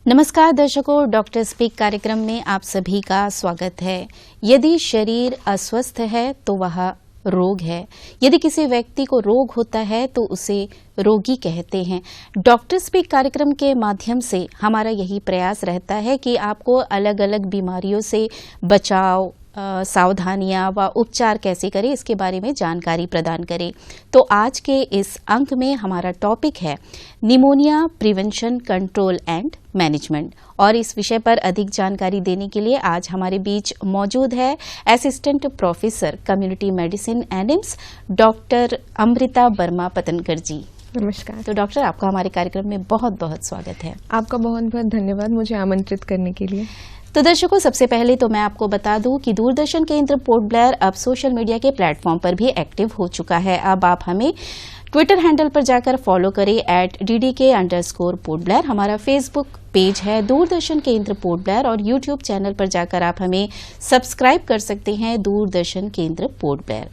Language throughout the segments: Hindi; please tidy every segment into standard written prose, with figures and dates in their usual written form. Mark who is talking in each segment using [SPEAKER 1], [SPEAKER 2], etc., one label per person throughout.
[SPEAKER 1] नमस्कार दर्शकों, डॉक्टर स्पीक कार्यक्रम में आप सभी का स्वागत है। यदि शरीर अस्वस्थ है तो वह रोग है। यदि किसी व्यक्ति को रोग होता है तो उसे रोगी कहते हैं। डॉक्टर स्पीक कार्यक्रम के माध्यम से हमारा यही प्रयास रहता है कि आपको अलग अलग बीमारियों से बचाव, सावधानियां व उपचार कैसे करें इसके बारे में जानकारी प्रदान करें। तो आज के इस अंक में हमारा टॉपिक है pneumonia prevention, control and management. और इस विषय पर अधिक जानकारी देने के लिए आज हमारे बीच मौजूद है असिस्टेंट प्रोफेसर कम्युनिटी मेडिसिन एनिम्स डॉक्टर अमृता वर्मा पतनकर जी।
[SPEAKER 2] नमस्कार।
[SPEAKER 1] तो डॉक्टर, आपका हमारे कार्यक्रम में बहुत बहुत स्वागत है।
[SPEAKER 2] आपका बहुत बहुत धन्यवाद मुझे आमंत्रित करने के लिए।
[SPEAKER 1] तो दर्शकों, सबसे पहले तो मैं आपको बता दूं कि दूरदर्शन केंद्र पोर्ट ब्लेयर अब सोशल मीडिया के प्लेटफॉर्म पर भी एक्टिव हो चुका है। अब आप हमें ट्विटर हैंडल पर जाकर फॉलो करें @DDK_पोर्ट ब्लेयर। हमारा फेसबुक पेज है दूरदर्शन केंद्र पोर्ट ब्लेयर और यूट्यूब चैनल पर जाकर आप हमें सब्सक्राइब कर सकते हैं दूरदर्शन केंद्र पोर्ट ब्लेयर।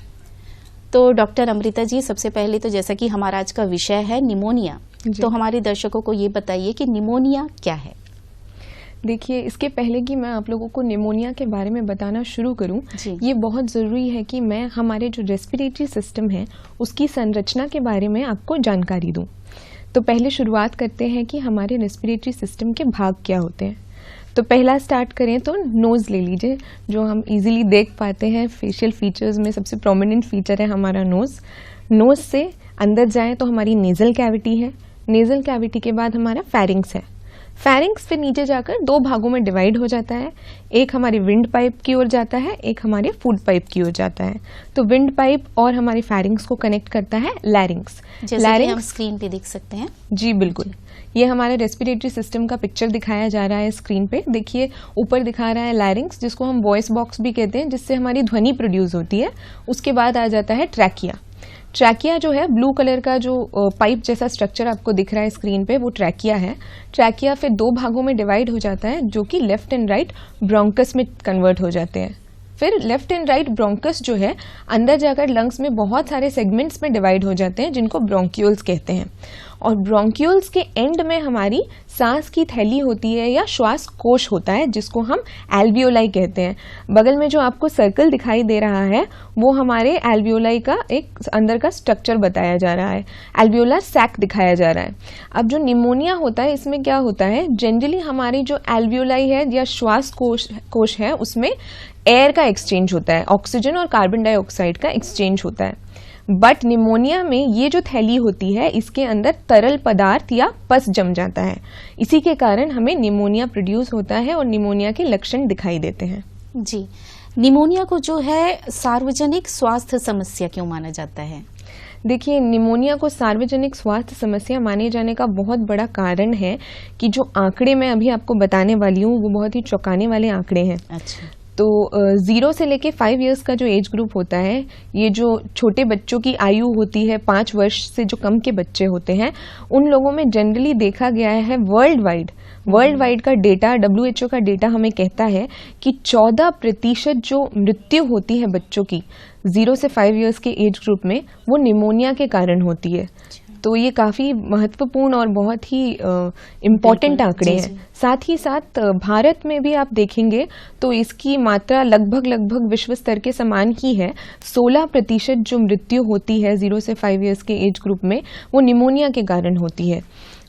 [SPEAKER 1] तो डॉक्टर अमृता जी, सबसे पहले तो जैसा कि हमारा आज का विषय है निमोनिया, तो हमारे दर्शकों को ये बताइए कि निमोनिया क्या है।
[SPEAKER 2] देखिए, इसके पहले कि मैं आप लोगों को निमोनिया के बारे में बताना शुरू करूं, ये बहुत ज़रूरी है कि मैं हमारे जो रेस्पिरेटरी सिस्टम है उसकी संरचना के बारे में आपको जानकारी दूं। तो पहले शुरुआत करते हैं कि हमारे रेस्पिरेटरी सिस्टम के भाग क्या होते हैं। तो पहला स्टार्ट करें तो नोज़ ले लीजिए, जो हम इजीली देख पाते हैं। फेशियल फीचर्स में सबसे प्रोमिनेंट फीचर है हमारा नोज़। नोज़ से अंदर जाएं तो हमारी नेज़ल कैविटी है। नेज़ल कैविटी के बाद हमारा फेरिंग्स है। फेरिंग्स फिर नीचे जाकर दो भागों में डिवाइड हो जाता है। एक हमारी विंड पाइप की ओर जाता है, एक हमारे फूड पाइप की ओर जाता है। तो विंड पाइप और हमारी फेरिंग्स को कनेक्ट करता है लैरिंग्स।
[SPEAKER 1] जैसे कि हम स्क्रीन पे देख सकते हैं।
[SPEAKER 2] जी बिल्कुल, ये हमारे रेस्पिरेटरी सिस्टम का पिक्चर दिखाया जा रहा है स्क्रीन पे। देखिए, ऊपर दिखा रहा है लैरिंग्स, जिसको हम वॉइस बॉक्स भी कहते हैं, जिससे हमारी ध्वनि प्रोड्यूस होती है। उसके बाद आ जाता है ट्रैकिया। ट्रैकिया जो है, ब्लू कलर का जो पाइप जैसा स्ट्रक्चर आपको दिख रहा है स्क्रीन पे, वो ट्रैकिया है। ट्रैकिया फिर दो भागों में डिवाइड हो जाता है, जो कि लेफ्ट एंड राइट ब्रोंकस में कन्वर्ट हो जाते हैं। फिर लेफ्ट एंड राइट ब्रोंकस जो है अंदर जाकर लंग्स में बहुत सारे सेगमेंट्स में डिवाइड हो जाते हैं, जिनको ब्रोंक्यूल्स कहते हैं। और ब्रोंक्यूल्स के एंड में हमारी सांस की थैली होती है या श्वास कोश होता है, जिसको हम एल्वियोलाई कहते हैं। बगल में जो आपको सर्कल दिखाई दे रहा है वो हमारे एल्वियोलाई का एक अंदर का स्ट्रक्चर बताया जा रहा है। एल्वियोलर सैक दिखाया जा रहा है। अब जो निमोनिया होता है, इसमें क्या होता है, जनरली हमारी जो एल्वियोलाई है या श्वास कोश है, उसमें एयर का एक्सचेंज होता है, ऑक्सीजन और कार्बन डाइऑक्साइड का एक्सचेंज होता है। बट निमोनिया में ये जो थैली होती है, इसके अंदर तरल पदार्थ या पस जम जाता है। इसी के कारण हमें निमोनिया प्रोड्यूस होता है और निमोनिया के लक्षण दिखाई देते हैं।
[SPEAKER 1] जी, निमोनिया को जो है सार्वजनिक स्वास्थ्य समस्या क्यों माना जाता है?
[SPEAKER 2] देखिए, निमोनिया को सार्वजनिक स्वास्थ्य समस्या माने जाने का बहुत बड़ा कारण है कि जो आंकड़े मैं अभी आपको बताने वाली हूँ वो बहुत ही चौंकाने वाले आंकड़े हैं।
[SPEAKER 1] अच्छा।
[SPEAKER 2] तो 0 से लेके 5 इयर्स का जो एज ग्रुप होता है, ये जो छोटे बच्चों की आयु होती है, 5 वर्ष से जो कम के बच्चे होते हैं, उन लोगों में जनरली देखा गया है वर्ल्ड वाइड का डेटा, WHO का डेटा हमें कहता है कि 14% जो मृत्यु होती है बच्चों की 0 से 5 इयर्स के एज ग्रुप में, वो निमोनिया के कारण होती है। तो ये काफ़ी महत्वपूर्ण और बहुत ही इम्पॉर्टेंट आंकड़े हैं। साथ ही साथ भारत में भी आप देखेंगे तो इसकी मात्रा लगभग विश्व स्तर के समान ही है। 16% जो मृत्यु होती है 0 से 5 इयर्स के एज ग्रुप में, वो निमोनिया के कारण होती है।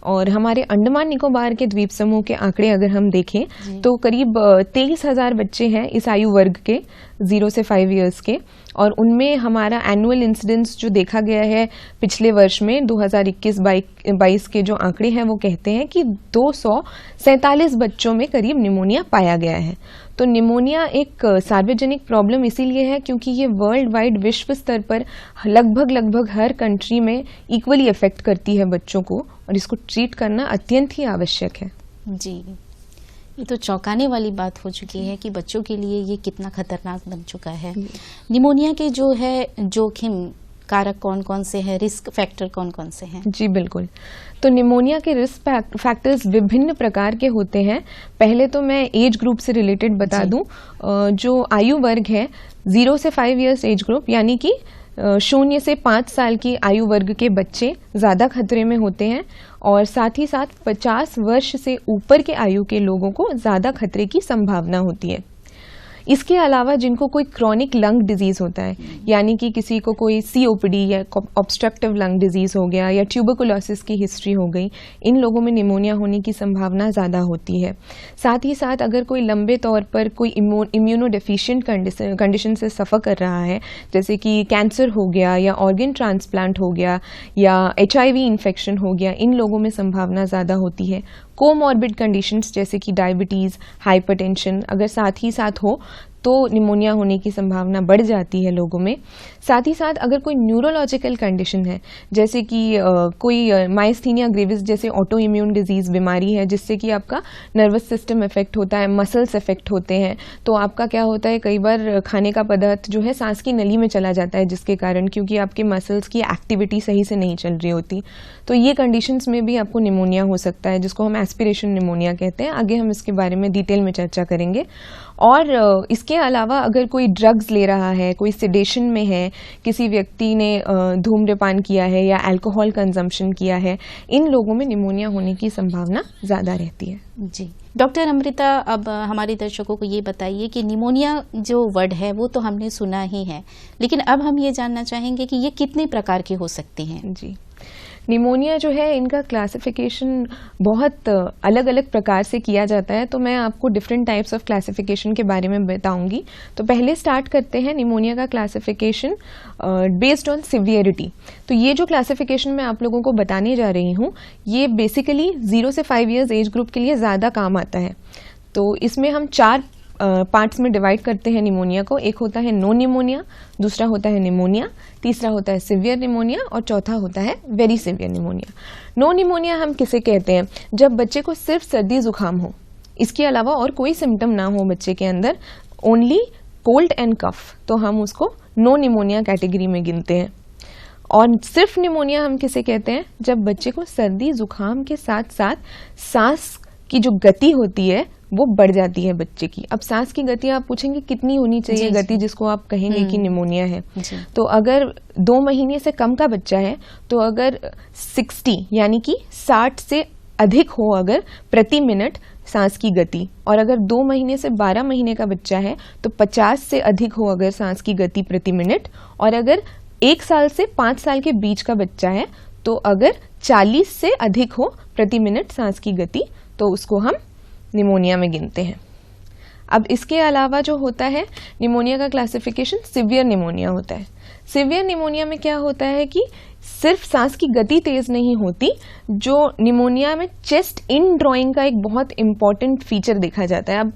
[SPEAKER 2] और हमारे अंडमान निकोबार के द्वीप समूह के आंकड़े अगर हम देखें तो करीब 23,000 बच्चे हैं इस आयु वर्ग के 0 से 5 इयर्स के, और उनमें हमारा एनुअल इंसिडेंस जो देखा गया है पिछले वर्ष में 2021-22 के जो आंकड़े हैं वो कहते हैं कि 247 बच्चों में करीब निमोनिया पाया गया है। तो निमोनिया एक सार्वजनिक प्रॉब्लम इसीलिए है क्योंकि ये वर्ल्ड वाइड विश्व स्तर पर लगभग हर कंट्री में इक्वली अफेक्ट करती है बच्चों को, और इसको ट्रीट करना अत्यंत ही आवश्यक है।
[SPEAKER 1] जी, ये तो चौंकाने वाली बात हो चुकी है कि बच्चों के लिए ये कितना खतरनाक बन चुका है। निमोनिया के जो है जोखिम कारक कौन कौन से हैं, रिस्क फैक्टर कौन कौन से हैं?
[SPEAKER 2] जी बिल्कुल। तो निमोनिया के रिस्क फैक्टर्स विभिन्न प्रकार के होते हैं। पहले तो मैं एज ग्रुप से रिलेटेड बता दूं। जो आयु वर्ग है 0 से 5 इयर्स एज ग्रुप, यानी कि 0 से 5 साल की आयु वर्ग के बच्चे ज़्यादा खतरे में होते हैं, और साथ ही साथ 50 वर्ष से ऊपर के आयु के लोगों को ज़्यादा खतरे की संभावना होती है। इसके अलावा जिनको कोई क्रॉनिक लंग डिजीज होता है, यानी कि किसी को कोई COPD या ऑब्स्ट्रक्टिव लंग डिजीज हो गया या ट्यूबरकुलोसिस की हिस्ट्री हो गई, इन लोगों में निमोनिया होने की संभावना ज़्यादा होती है। साथ ही साथ अगर कोई लंबे तौर पर कोई इम्यूनो डेफिशिएंट कंडीशन से सफ़र कर रहा है, जैसे कि कैंसर हो गया या ऑर्गन ट्रांसप्लांट हो गया या HIV इन्फेक्शन हो गया, इन लोगों में संभावना ज़्यादा होती है। कोमॉर्बिड कंडीशंस जैसे कि डायबिटीज़, हाइपरटेंशन अगर साथ ही साथ हो तो निमोनिया होने की संभावना बढ़ जाती है लोगों में। साथ ही साथ अगर कोई न्यूरोलॉजिकल कंडीशन है, जैसे कि कोई माइस्थीनिया ग्रेविस जैसे ऑटो इम्यून डिजीज बीमारी है, जिससे कि आपका नर्वस सिस्टम इफेक्ट होता है, मसल्स इफेक्ट होते हैं, तो आपका क्या होता है, कई बार खाने का पदार्थ जो है सांस की नली में चला जाता है, जिसके कारण क्योंकि आपके मसल्स की एक्टिविटी सही से नहीं चल रही होती, तो ये कंडीशंस में भी आपको निमोनिया हो सकता है, जिसको हम एस्पिरेशन निमोनिया कहते हैं। आगे हम इसके बारे में डिटेल में चर्चा करेंगे। और इसके अलावा अगर कोई ड्रग्स ले रहा है, कोई सेडेशन में है, किसी व्यक्ति ने धूम्रपान किया है या अल्कोहल कंजम्पशन किया है, इन लोगों में निमोनिया होने की संभावना ज़्यादा रहती है।
[SPEAKER 1] जी डॉक्टर अमृता, अब हमारे दर्शकों को ये बताइए कि निमोनिया जो वर्ड है वो तो हमने सुना ही है, लेकिन अब हम ये जानना चाहेंगे कि ये कितने प्रकार के हो सकते हैं?
[SPEAKER 2] जी, निमोनिया जो है इनका क्लासिफिकेशन बहुत अलग अलग प्रकार से किया जाता है, तो मैं आपको डिफरेंट टाइप्स ऑफ क्लासिफिकेशन के बारे में बताऊंगी। तो पहले स्टार्ट करते हैं निमोनिया का क्लासिफिकेशन बेस्ड ऑन सिवियरिटी। तो ये जो क्लासिफिकेशन मैं आप लोगों को बताने जा रही हूँ, ये बेसिकली 0 से 5 इयर्स एज ग्रुप के लिए ज़्यादा काम आता है। तो इसमें हम 4 पार्ट्स में डिवाइड करते हैं निमोनिया को। एक होता है नो निमोनिया, दूसरा होता है निमोनिया, तीसरा होता है सिवियर निमोनिया और चौथा होता है very severe pneumonia. No pneumonia हम किसे कहते हैं? जब बच्चे को सिर्फ सर्दी जुकाम हो, इसके अलावा और कोई सिम्टम ना हो बच्चे के अंदर, ओनली कोल्ड एंड कफ, तो हम उसको नो निमोनिया कैटेगरी में गिनते हैं। और सिर्फ निमोनिया हम किसे कहते हैं? जब बच्चे को सर्दी जुकाम के साथ साथ सांस की जो गति होती है वो बढ़ जाती है बच्चे की। अब सांस की गति आप पूछेंगे कितनी होनी चाहिए गति जिसको आप कहेंगे कि निमोनिया है। तो अगर 2 महीने से कम का बच्चा है तो अगर 60 यानी कि 60 से अधिक हो अगर प्रति मिनट सांस की गति, और अगर 2 महीने से 12 महीने का बच्चा है तो 50 से अधिक हो अगर सांस की गति प्रति मिनट, और अगर 1 साल से 5 साल के बीच का बच्चा है तो अगर 40 से अधिक हो प्रति मिनट सांस की गति, तो उसको हम निमोनिया में गिनते हैं। अब इसके अलावा जो होता है निमोनिया का क्लासिफिकेशन सिवियर निमोनिया होता है। सिवियर निमोनिया में क्या होता है कि सिर्फ सांस की गति तेज नहीं होती, जो निमोनिया में चेस्ट इन ड्रॉइंग का एक बहुत इंपॉर्टेंट फीचर देखा जाता है। अब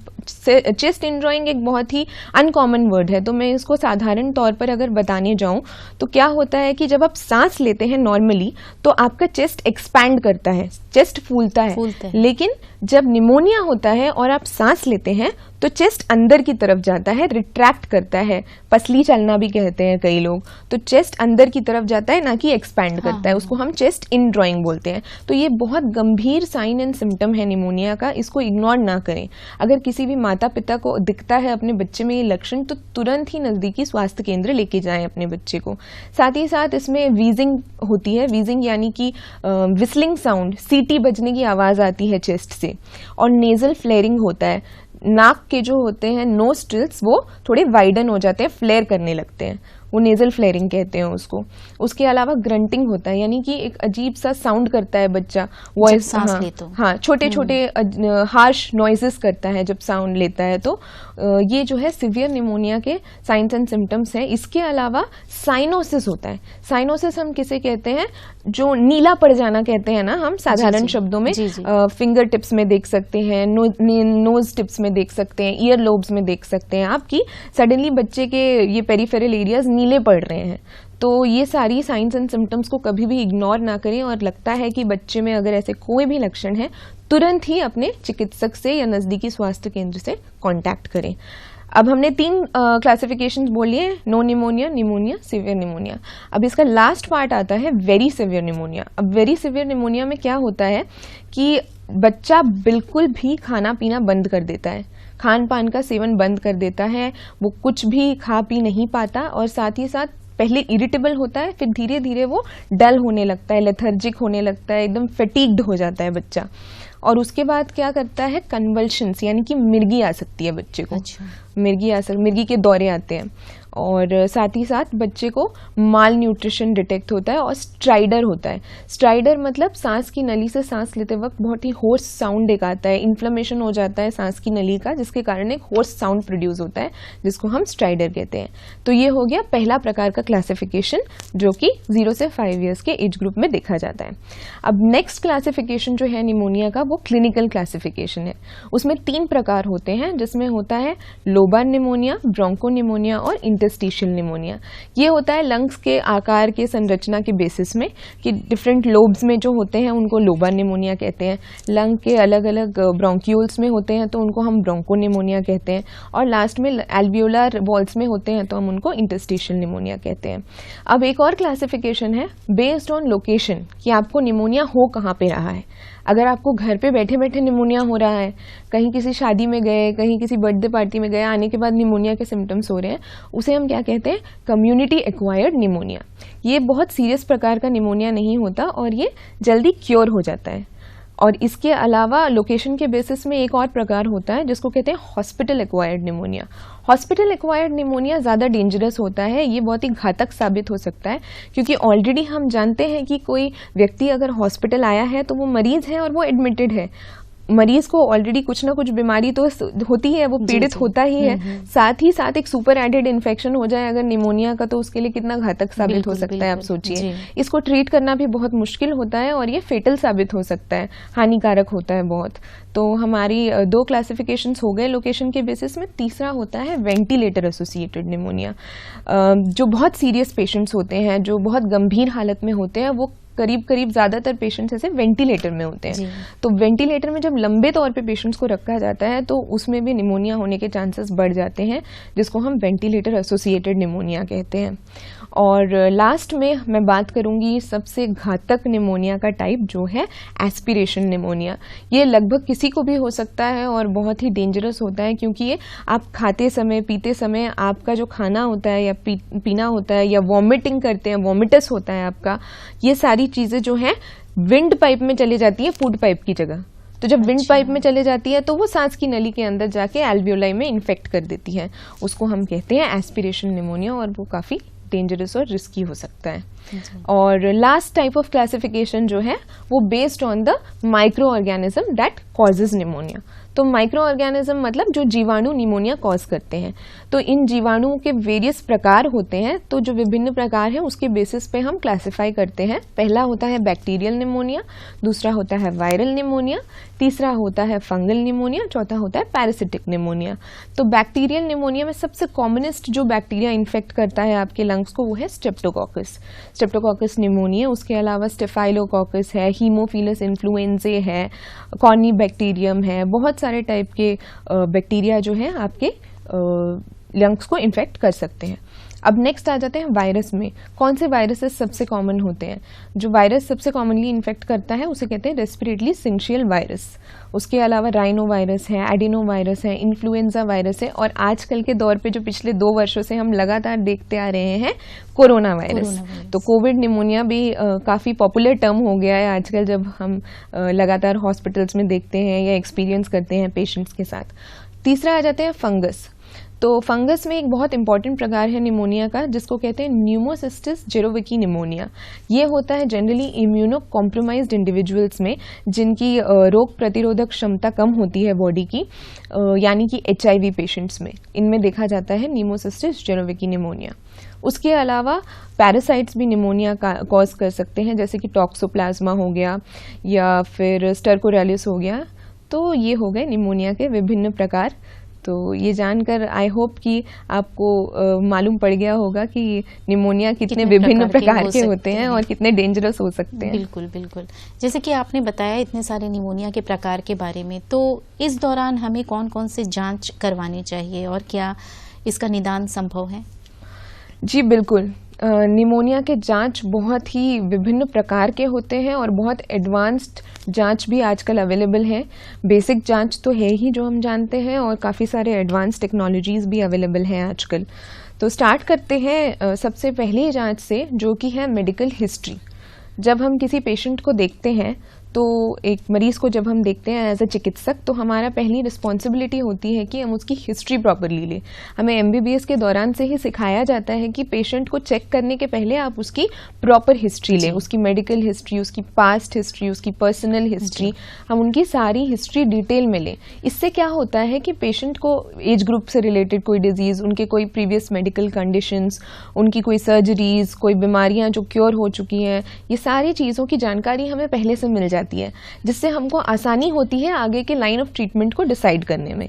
[SPEAKER 2] चेस्ट इन ड्रॉइंग एक बहुत ही अनकॉमन वर्ड है, तो मैं इसको साधारण तौर पर अगर बताने जाऊं तो क्या होता है कि जब आप सांस लेते हैं नॉर्मली तो आपका चेस्ट एक्सपैंड करता है, चेस्ट फूलता है। लेकिन जब निमोनिया होता है और आप सांस लेते हैं तो चेस्ट अंदर की तरफ जाता है, रिट्रैक्ट करता है, पसली चलना भी कहते हैं कई लोग। तो चेस्ट अंदर की तरफ जाता है, ना कि एक्सपैंड करता है। उसको हम चेस्ट इन ड्रॉइंग बोलते हैं। तो ये बहुत गंभीर साइन एंड सिम्टम है निमोनिया का, इसको इग्नोर ना करें। अगर किसी भी माता पिता को दिखता है अपने बच्चे में ये लक्षण तो तुरंत ही नजदीकी स्वास्थ्य केंद्र लेके जाएं अपने बच्चे को। साथ ही साथ इसमें वीजिंग होती है, वीजिंग यानी कि विस्लिंग साउंड, सीटी बजने की आवाज आती है चेस्ट से, और नेजल फ्लेयरिंग होता है। नाक के जो होते हैं नोस्ट्रिल्स वो थोड़े वाइडन हो जाते हैं, फ्लेयर करने लगते हैं, वो नेजल फ्लेयरिंग कहते हैं उसको। उसके अलावा ग्रंटिंग होता है, यानी कि एक अजीब सा साउंड करता है बच्चा, वॉइस, हाँ छोटे छोटे हार्श नॉइजेस करता है जब साउंड लेता है। तो ये जो है सिवियर निमोनिया के साइंस एंड सिम्टम्स हैं। इसके अलावा साइनोसिस होता है। साइनोसिस हम किसे कहते हैं? जो नीला पड़ जाना कहते हैं ना हम साधारण शब्दों में। फिंगर टिप्स में देख सकते हैं, नोज टिप्स में देख सकते हैं, ईयर लोब्स में देख सकते हैं आपकी सडनली बच्चे के ये पेरिफेरल एरियाज नीले पड़ रहे हैं, तो ये सारी साइंस एंड सिम्टम्स को कभी भी इग्नोर ना करें, और लगता है कि बच्चे में अगर ऐसे कोई भी लक्षण है तुरंत ही अपने चिकित्सक से या नज़दीकी स्वास्थ्य केंद्र से कांटेक्ट करें। अब हमने 3 क्लासिफिकेशंस बोल लिए, no pneumonia, pneumonia, severe pneumonia. अब इसका लास्ट पार्ट आता है वेरी सीवियर निमोनिया। अब वेरी सीवियर निमोनिया में क्या होता है कि बच्चा बिल्कुल भी खाना पीना बंद कर देता है, खान पान का सेवन बंद कर देता है, वो कुछ भी खा पी नहीं पाता, और साथ ही साथ पहले इरिटेबल होता है, फिर धीरे धीरे वो डल होने लगता है, लेथर्जिक होने लगता है, एकदम फैटिग्ड हो जाता है बच्चा। और उसके बाद क्या करता है, कन्वल्शंस, यानी कि मिर्गी आ सकती है बच्चे को।
[SPEAKER 1] अच्छा।
[SPEAKER 2] मिर्गी के दौरे आते हैं, और साथ ही साथ बच्चे को माल न्यूट्रिशन डिटेक्ट होता है, और स्ट्राइडर होता है। स्ट्राइडर मतलब सांस की नली से सांस लेते वक्त बहुत ही होर्स साउंड एक आता है, इन्फ्लेमेशन हो जाता है सांस की नली का, जिसके कारण एक होर्स साउंड प्रोड्यूस होता है, जिसको हम स्ट्राइडर कहते हैं। तो ये हो गया पहला प्रकार का क्लासिफिकेशन, जो कि 0 से 5 ईयर्स के एज ग्रुप में देखा जाता है। अब नेक्स्ट क्लासिफिकेशन जो है निमोनिया का, वो क्लिनिकल क्लासिफिकेशन है। उसमें 3 प्रकार होते हैं, जिसमें होता है लोबार निमोनिया, ब्रोंको निमोनिया और इंटरस्टिशियल निमोनिया। ये होता है लंग्स के आकार के संरचना के बेसिस में, कि डिफरेंट लोब्स में जो होते हैं उनको लोबार निमोनिया कहते हैं, लंग के अलग अलग ब्रोंक्यूल्स में होते हैं तो उनको हम ब्रोंको निमोनिया कहते हैं, और लास्ट में एल्वियोलर वॉल्स में होते हैं तो हम उनको इंटरस्टिशियल निमोनिया कहते हैं। अब एक और क्लासिफिकेशन है बेस्ड ऑन लोकेशन, कि आपको निमोनिया हो कहाँ पे रहा है। अगर आपको घर पे बैठे बैठे निमोनिया हो रहा है, कहीं किसी शादी में गए, कहीं किसी बर्थडे पार्टी में गए, आने के बाद निमोनिया के सिम्टम्स हो रहे हैं, उसे हम क्या कहते हैं, कम्युनिटी एक्वायर्ड निमोनिया। ये बहुत सीरियस प्रकार का निमोनिया नहीं होता, और ये जल्दी क्योर हो जाता है। और इसके अलावा लोकेशन के बेसिस में एक और प्रकार होता है, जिसको कहते हैं hospital acquired pneumonia. Hospital acquired pneumonia ज़्यादा डेंजरस होता है, ये बहुत ही घातक साबित हो सकता है, क्योंकि ऑलरेडी हम जानते हैं कि कोई व्यक्ति अगर हॉस्पिटल आया है तो वो मरीज़ है और वो एडमिटेड है। मरीज को ऑलरेडी कुछ ना कुछ बीमारी तो होती है, वो पीड़ित होता ही है, साथ ही साथ एक सुपर एडेड इन्फेक्शन हो जाए अगर निमोनिया का, तो उसके लिए कितना घातक साबित हो सकता है, आप सोचिए। इसको ट्रीट करना भी बहुत मुश्किल होता है, और ये फेटल साबित हो सकता है, हानिकारक होता है बहुत। तो हमारी 2 क्लासिफिकेशंस हो गए लोकेशन के बेसिस में। तीसरा होता है वेंटिलेटर एसोसिएटेड निमोनिया। जो बहुत सीरियस पेशेंट्स होते हैं, जो बहुत गंभीर हालत में होते हैं, वो करीब ज़्यादातर पेशेंट्स ऐसे वेंटिलेटर में होते हैं। तो वेंटिलेटर में जब लंबे तौर पे पेशेंट्स को रखा जाता है तो उसमें भी निमोनिया होने के चांसेस बढ़ जाते हैं, जिसको हम वेंटिलेटर एसोसिएटेड निमोनिया कहते हैं। और लास्ट में मैं बात करूंगी सबसे घातक निमोनिया का टाइप, जो है एस्पिरेशन निमोनिया। ये लगभग किसी को भी हो सकता है और बहुत ही डेंजरस होता है, क्योंकि ये आप खाते समय, पीते समय, आपका जो खाना होता है या पीना होता है, या वॉमिटिंग करते हैं, वॉमिटस होता है आपका, ये सारी चीज़ें जो हैं विंड पाइप में चली जाती है फूड पाइप की जगह। तो जब विंड पाइप में चले जाती है तो वो सांस की नली के अंदर जाके एल्वियोलाई में इन्फेक्ट कर देती है। उसको हम कहते हैं एस्पिरेशन निमोनिया, और वो काफ़ी डेंजरस और रिस्की हो सकता है। और लास्ट टाइप ऑफ क्लासिफिकेशन जो है वो based on the micro organism that causes pneumonia. तो माइक्रो ऑर्गेनिज्म मतलब जो जीवाणु निमोनिया कॉज करते हैं। तो इन जीवाणुओं के वेरियस प्रकार होते हैं, तो जो विभिन्न प्रकार हैं उसके बेसिस पे हम क्लासिफाई करते हैं। पहला होता है बैक्टीरियल निमोनिया, दूसरा होता है वायरल निमोनिया, तीसरा होता है फंगल निमोनिया, चौथा होता है पैरासिटिक निमोनिया। तो बैक्टीरियल निमोनिया में सबसे कॉमनेस्ट जो बैक्टीरिया इन्फेक्ट करता है आपके लंग्स को, वो है स्ट्रेप्टोकॉकस निमोनिया। उसके अलावा स्टेफाइलोकॉकस है, हीमोफिलस इन्फ्लुएंजे है, कॉर्नीबैक्टीरियम है, बहुत सारे टाइप के बैक्टीरिया जो है आपके लंग्स को इन्फेक्ट कर सकते हैं। अब नेक्स्ट आ जाते हैं वायरस में। कौन से वायरसेस सबसे कॉमन होते हैं? जो वायरस सबसे कॉमनली इन्फेक्ट करता है उसे कहते हैं रेस्पिरेटरी सिंशियल वायरस। उसके अलावा राइनो वायरस है, एडिनो वायरस है, इन्फ्लुएंजा वायरस है, और आजकल के दौर पे जो पिछले 2 वर्षों से हम लगातार देखते आ रहे हैं, कोरोना वायरस। तो कोविड निमोनिया भी काफ़ी पॉपुलर टर्म हो गया है आजकल, जब हम लगातार हॉस्पिटल्स में देखते हैं या एक्सपीरियंस करते हैं पेशेंट्स के साथ। तीसरा आ जाते हैं फंगस। तो फंगस में एक बहुत इंपॉर्टेंट प्रकार है निमोनिया का, जिसको कहते हैं न्यूमोसिस्टिस जेरोविकी निमोनिया। ये होता है जनरली इम्यूनो कॉम्प्रोमाइज्ड इंडिविजुअल्स में, जिनकी रोग प्रतिरोधक क्षमता कम होती है बॉडी की, यानी कि HIV पेशेंट्स में। इनमें देखा जाता है न्यूमोसिस्टिस जेरोविकी निमोनिया। उसके अलावा पैरासाइट्स भी निमोनिया कॉज कर सकते हैं, जैसे कि टॉक्सोप्लाज्मा हो गया या फिर स्टर्कोरेलिस हो गया। तो ये हो गए निमोनिया के विभिन्न प्रकार। तो ये जानकर आई होप कि आपको मालूम पड़ गया होगा कि निमोनिया कितने विभिन्न प्रकार के होते हैं और कितने डेंजरस हो सकते हैं।
[SPEAKER 1] बिल्कुल बिल्कुल, जैसे कि आपने बताया इतने सारे निमोनिया के प्रकार के बारे में, तो इस दौरान हमें कौन कौन से जांच करवानी चाहिए और क्या इसका निदान संभव है?
[SPEAKER 2] जी बिल्कुल, निमोनिया के जांच बहुत ही विभिन्न प्रकार के होते हैं और बहुत एडवांस्ड जांच भी आजकल अवेलेबल है। बेसिक जांच तो है ही जो हम जानते हैं, और काफ़ी सारे एडवांस टेक्नोलॉजीज़ भी अवेलेबल हैं आजकल। तो स्टार्ट करते हैं सबसे पहली जांच से, जो कि है मेडिकल हिस्ट्री। जब हम किसी पेशेंट को देखते हैं, तो एक मरीज़ को जब हम देखते हैं एज अ चिकित्सक, तो हमारा पहली रिस्पॉन्सिबिलिटी होती है कि हम उसकी हिस्ट्री प्रॉपरली लें। हमें एमबीबीएस के दौरान से ही सिखाया जाता है कि पेशेंट को चेक करने के पहले आप उसकी प्रॉपर हिस्ट्री लें, उसकी मेडिकल हिस्ट्री, उसकी पास्ट हिस्ट्री, उसकी पर्सनल हिस्ट्री, हम उनकी सारी हिस्ट्री डिटेल में लें। इससे क्या होता है कि पेशेंट को एज ग्रुप से रिलेटेड कोई डिजीज़, उनके कोई प्रीवियस मेडिकल कंडीशंस, उनकी कोई सर्जरीज, कोई बीमारियां जो क्योर हो चुकी हैं, ये सारी चीज़ों की जानकारी हमें पहले से मिल जाती है, जिससे हमको आसानी होती है आगे के लाइन ऑफ ट्रीटमेंट को डिसाइड करने में।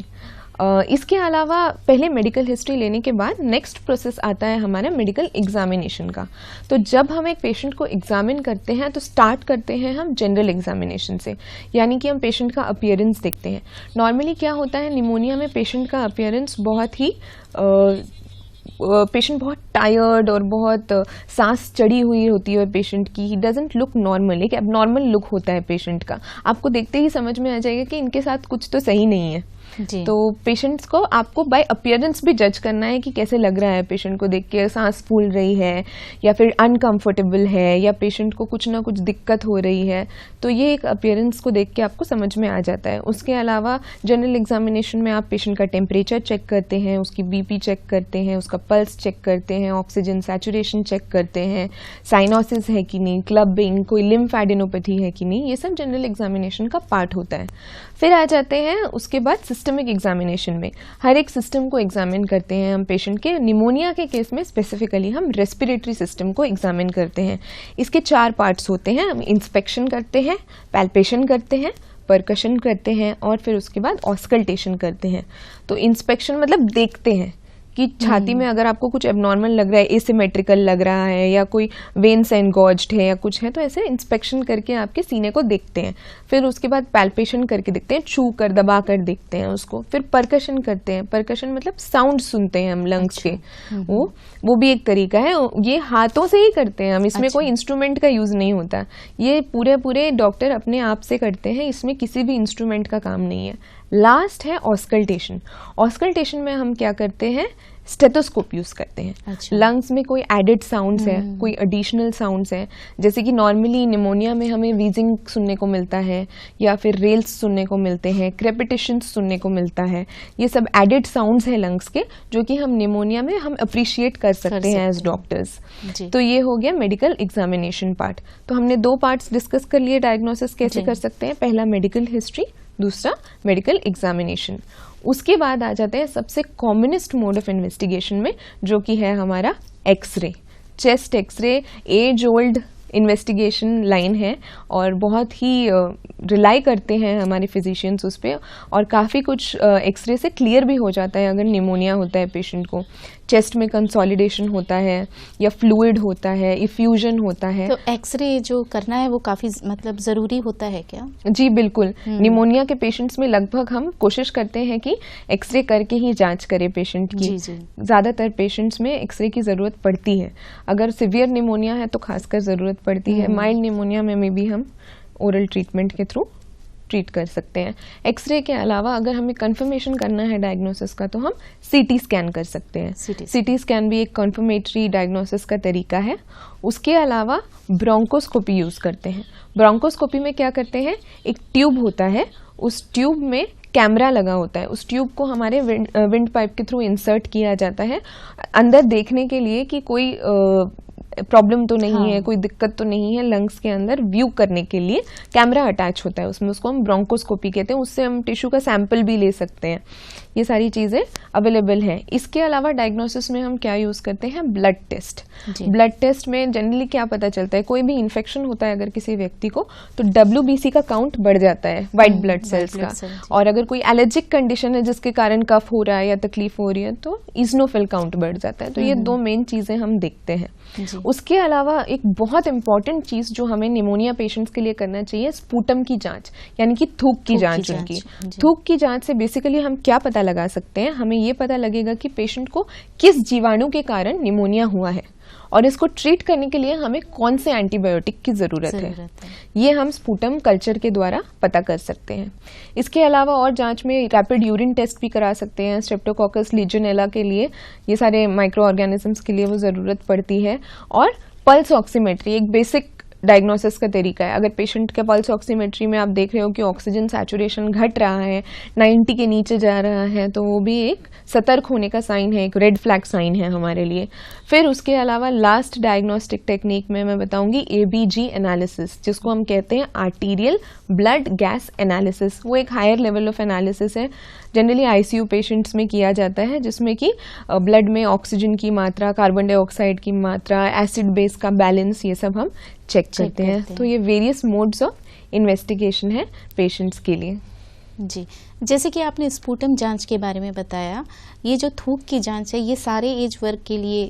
[SPEAKER 2] इसके अलावा पहले मेडिकल हिस्ट्री लेने के बाद नेक्स्ट प्रोसेस आता है हमारा मेडिकल एग्जामिनेशन का। तो जब हम एक पेशेंट को एग्जामिन करते हैं, तो स्टार्ट करते हैं हम जनरल एग्जामिनेशन से, यानी कि हम पेशेंट का अपीयरेंस देखते हैं। नॉर्मली क्या होता है, निमोनिया में पेशेंट का अपीयरेंस बहुत ही पेशेंट बहुत टायर्ड और बहुत सांस चढ़ी हुई होती है पेशेंट की। ही डजंट लुक नॉर्मल, एक एबनॉर्मल लुक होता है पेशेंट का। आपको देखते ही समझ में आ जाएगा कि इनके साथ कुछ तो सही नहीं है। तो पेशेंट्स को आपको बाय अपीयरेंस भी जज करना है कि कैसे लग रहा है पेशेंट को देख के, सांस फूल रही है या फिर अनकंफर्टेबल है या पेशेंट को कुछ ना कुछ दिक्कत हो रही है। तो ये एक अपीयरेंस को देख के आपको समझ में आ जाता है। उसके अलावा जनरल एग्जामिनेशन में आप पेशेंट का टेम्परेचर चेक करते हैं, उसकी बीपी चेक करते हैं, उसका पल्स चेक करते हैं, ऑक्सीजन सैचुरेशन चेक करते हैं, साइनोसिस है कि नहीं, क्लबिंग, कोई लिम्फ एडिनोपैथी है कि नहीं, ये सब जनरल एग्जामिनेशन का पार्ट होता है। फिर आ जाते हैं उसके बाद सिस्टमिक एग्जामिनेशन में। हर एक सिस्टम को एग्जामिन करते हैं हम पेशेंट के। निमोनिया के केस में स्पेसिफिकली हम रेस्पिरेटरी सिस्टम को एग्जामिन करते हैं। इसके 4 पार्ट्स होते हैं। हम इंस्पेक्शन करते हैं, पैल्पेशन करते हैं, परकशन करते हैं और फिर उसके बाद ऑस्कल्टेशन करते हैं। तो इंस्पेक्शन मतलब देखते हैं कि छाती में अगर आपको कुछ एबनॉर्मल लग रहा है, एसिमेट्रिकल लग रहा है या कोई वेन्स एनगॉज्ड है या कुछ है, तो ऐसे इंस्पेक्शन करके आपके सीने को देखते हैं। फिर उसके बाद पैल्पेशन करके देखते हैं, छू कर दबा कर देखते हैं उसको। फिर परकशन करते हैं। परकशन मतलब साउंड सुनते हैं हम लंग्स के। वो भी एक तरीका है। ये हाथों से ही करते हैं हम, इसमें कोई इंस्ट्रूमेंट का यूज नहीं होता। ये पूरे डॉक्टर अपने आप से करते हैं, इसमें किसी भी इंस्ट्रूमेंट का काम नहीं है। लास्ट है ऑस्कल्टेशन। ऑस्कल्टेशन में हम क्या करते हैं, स्टेथोस्कोप यूज करते हैं। लंग्स में कोई एडेड साउंड्स है, कोई एडिशनल साउंड्स है, जैसे कि नॉर्मली निमोनिया में हमें वीजिंग सुनने को मिलता है या फिर रेल्स सुनने को मिलते हैं, क्रेपिटेशंस सुनने को मिलता है। ये सब एडेड साउंड्स हैं लंग्स के, जो कि हम निमोनिया में हम अप्रिशिएट कर सकते हैं एज डॉक्टर्स। तो ये हो गया मेडिकल एग्जामिनेशन पार्ट। तो हमने 2 पार्ट्स डिस्कस कर लिए डायग्नोसिस कैसे कर सकते हैं। पहला मेडिकल हिस्ट्री, दूसरा मेडिकल एग्जामिनेशन। उसके बाद आ जाते हैं सबसे कॉमनेस्ट मोड ऑफ इन्वेस्टिगेशन में, जो कि है हमारा X-ray. Chest X-ray as old investigation line है और बहुत ही रिलाई करते हैं हमारे फिजिशियंस उस पर, और काफ़ी कुछ एक्सरे से क्लियर भी हो जाता है अगर निमोनिया होता है पेशेंट को। चेस्ट में कंसोलिडेशन होता है या फ्लूइड होता है, इफ्यूजन होता है।
[SPEAKER 1] तो एक्सरे जो करना है वो काफ़ी मतलब ज़रूरी होता है क्या?
[SPEAKER 2] जी बिल्कुल। निमोनिया के पेशेंट्स में लगभग हम कोशिश करते हैं कि एक्सरे करके ही जांच करें पेशेंट की। ज़्यादातर पेशेंट्स में एक्सरे की ज़रूरत पड़ती है। अगर सिवियर निमोनिया है तो खासकर ज़रूरत पड़ती है। माइल्ड निमोनिया में भी हम ओरल ट्रीटमेंट के थ्रू ट्रीट कर सकते हैं। एक्सरे के अलावा अगर हमें कंफर्मेशन करना है डायग्नोसिस का, तो हम सीटी स्कैन कर सकते हैं। सीटी स्कैन भी एक कंफर्मेटरी डायग्नोसिस का तरीका है। उसके अलावा ब्रोंकोस्कोपी यूज करते हैं। ब्रोंकोस्कोपी में क्या करते हैं, एक ट्यूब होता है, उस ट्यूब में कैमरा लगा होता है। उस ट्यूब को हमारे विंड पाइप के थ्रू इंसर्ट किया जाता है अंदर देखने के लिए कि कोई प्रॉब्लम तो नहीं
[SPEAKER 1] हाँ।
[SPEAKER 2] है, कोई दिक्कत तो नहीं है लंग्स के अंदर, व्यू करने के लिए कैमरा अटैच होता है उसमें, उसको हम ब्रोंकोस्कोपी कहते हैं, उससे हम टिश्यू का सैंपल भी ले सकते हैं। ये सारी चीज़ें अवेलेबल हैं। इसके अलावा डायग्नोसिस में हम क्या यूज़ करते हैं, ब्लड टेस्ट। ब्लड टेस्ट में जनरली क्या पता चलता है, कोई भी इन्फेक्शन होता है अगर किसी व्यक्ति को तो WBC का काउंट बढ़ जाता है, वाइट ब्लड सेल्स का। और अगर कोई एलर्जिक कंडीशन है जिसके कारण कफ हो रहा है या तकलीफ हो रही है तो इजनोफिल काउंट बढ़ जाता है। तो ये दो मेन चीज़ें हम देखते हैं। उसके अलावा एक बहुत इंपॉर्टेंट चीज़ जो हमें निमोनिया पेशेंट्स के लिए करना चाहिए, स्पूटम की जांच, यानी कि थूक की जांच उनकी। थूक की जांच से बेसिकली हम क्या पता लगा सकते हैं, हमें ये पता लगेगा कि पेशेंट को किस जीवाणु के कारण निमोनिया हुआ है और इसको ट्रीट करने के लिए हमें कौन से एंटीबायोटिक की ज़रूरत है। ये हम स्पूटम कल्चर के द्वारा पता कर सकते हैं। इसके अलावा और जांच में रैपिड यूरिन टेस्ट भी करा सकते हैं, स्ट्रेप्टोकोकस लीजियोनेला के लिए, ये सारे माइक्रो ऑर्गेनिजम्स के लिए वो ज़रूरत पड़ती है। और पल्स ऑक्सीमेट्री एक बेसिक डायग्नोसिस का तरीका है। अगर पेशेंट के पल्स ऑक्सीमेट्री में आप देख रहे हो कि ऑक्सीजन सैचुरेशन घट रहा है, 90 के नीचे जा रहा है, तो वो भी एक सतर्क होने का साइन है, एक रेड फ्लैग साइन है हमारे लिए। फिर उसके अलावा लास्ट डायग्नोस्टिक टेक्निक में मैं बताऊंगी ABG एनालिसिस, जिसको हम कहते हैं आर्टीरियल ब्लड गैस एनालिसिस। वो एक हायर लेवल ऑफ एनालिसिस है, जनरली ICU पेशेंट्स में किया जाता है, जिसमें कि ब्लड में ऑक्सीजन की मात्रा, कार्बन डाइऑक्साइड की मात्रा, एसिड बेस का बैलेंस, ये सब हम चेक करते हैं। तो ये वेरियस मोड्स ऑफ इन्वेस्टिगेशन है पेशेंट्स के लिए।
[SPEAKER 1] जी, जैसे कि आपने स्पूटम जांच के बारे में बताया, ये जो थूक की जांच है ये सारे एज वर्ग के लिए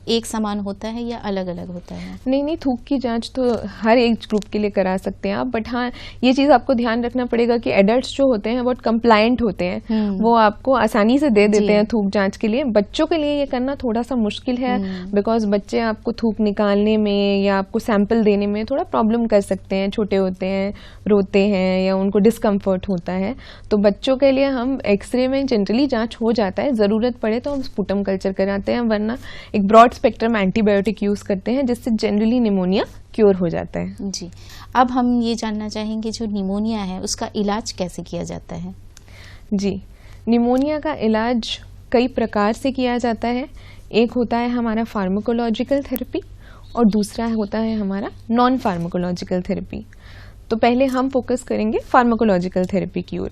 [SPEAKER 1] एक समान होता है या अलग अलग होता है?
[SPEAKER 2] नहीं, थूक की जांच तो हर एज ग्रुप के लिए करा सकते हैं आप, बट हाँ ये चीज़ आपको ध्यान रखना पड़ेगा कि एडल्ट्स जो होते हैं बहुत कंप्लायंट होते हैं, वो आपको आसानी से दे देते हैं थूक जांच के लिए। बच्चों के लिए ये करना थोड़ा सा मुश्किल है, बिकॉज बच्चे आपको थूक निकालने में या आपको सैंपल देने में थोड़ा प्रॉब्लम कर सकते हैं, छोटे होते हैं, रोते हैं या उनको डिस्कम्फर्ट होता है। तो बच्चों के लिए हम एक्सरे में जनरली जांच हो जाता है, ज़रूरत पड़े तो हम स्पूटम कल्चर कराते हैं, वरना एक ब्रॉड स्पेक्ट्रम एंटीबायोटिक यूज़ करते हैं जिससे जनरली निमोनिया क्योर हो जाता है।
[SPEAKER 1] जी, अब हम ये जानना चाहेंगे जो निमोनिया है उसका इलाज कैसे किया जाता है?
[SPEAKER 2] जी, निमोनिया का इलाज कई प्रकार से किया जाता है। एक होता है हमारा फार्माकोलॉजिकल थेरेपी और दूसरा होता है हमारा नॉन फार्माकोलॉजिकल थेरेपी। तो पहले हम फोकस करेंगे फार्माकोलॉजिकल थेरेपी की ओर।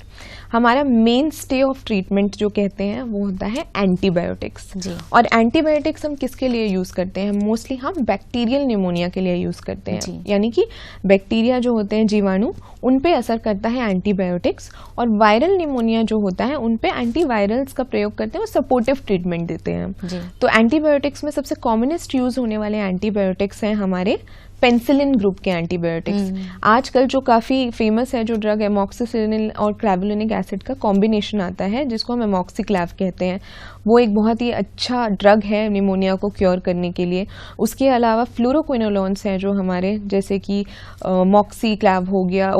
[SPEAKER 2] हमारा मेन स्टे ऑफ ट्रीटमेंट जो कहते हैं वो होता है एंटीबायोटिक्स। और एंटीबायोटिक्स हम किसके लिए यूज़ करते हैं? मोस्टली हम बैक्टीरियल निमोनिया के लिए यूज़ करते हैं, यानी कि बैक्टीरिया जो होते हैं, जीवाणु, उन पे असर करता है एंटीबायोटिक्स। और वायरल निमोनिया जो होता है उन पे एंटीवायरल्स का प्रयोग करते हैं और सपोर्टिव ट्रीटमेंट देते हैं। तो एंटीबायोटिक्स में सबसे कॉमनेस्ट यूज़ होने वाले एंटीबायोटिक्स हैं हमारे पेनिसिलिन ग्रुप के एंटीबायोटिक्स। आजकल जो काफ़ी फेमस है जो ड्रग एमॉक्सिसिलिन और क्लैवुलिनिक एसिड का कॉम्बिनेशन आता है, जिसको हम एमॉक्सिक्लैव कहते हैं, वो एक बहुत ही अच्छा ड्रग है निमोनिया को क्योर करने के लिए। उसके अलावा फ्लोरोक्विनोलोन्स हैं जो हमारे, जैसे कि मॉक्सीक्लैव हो गया,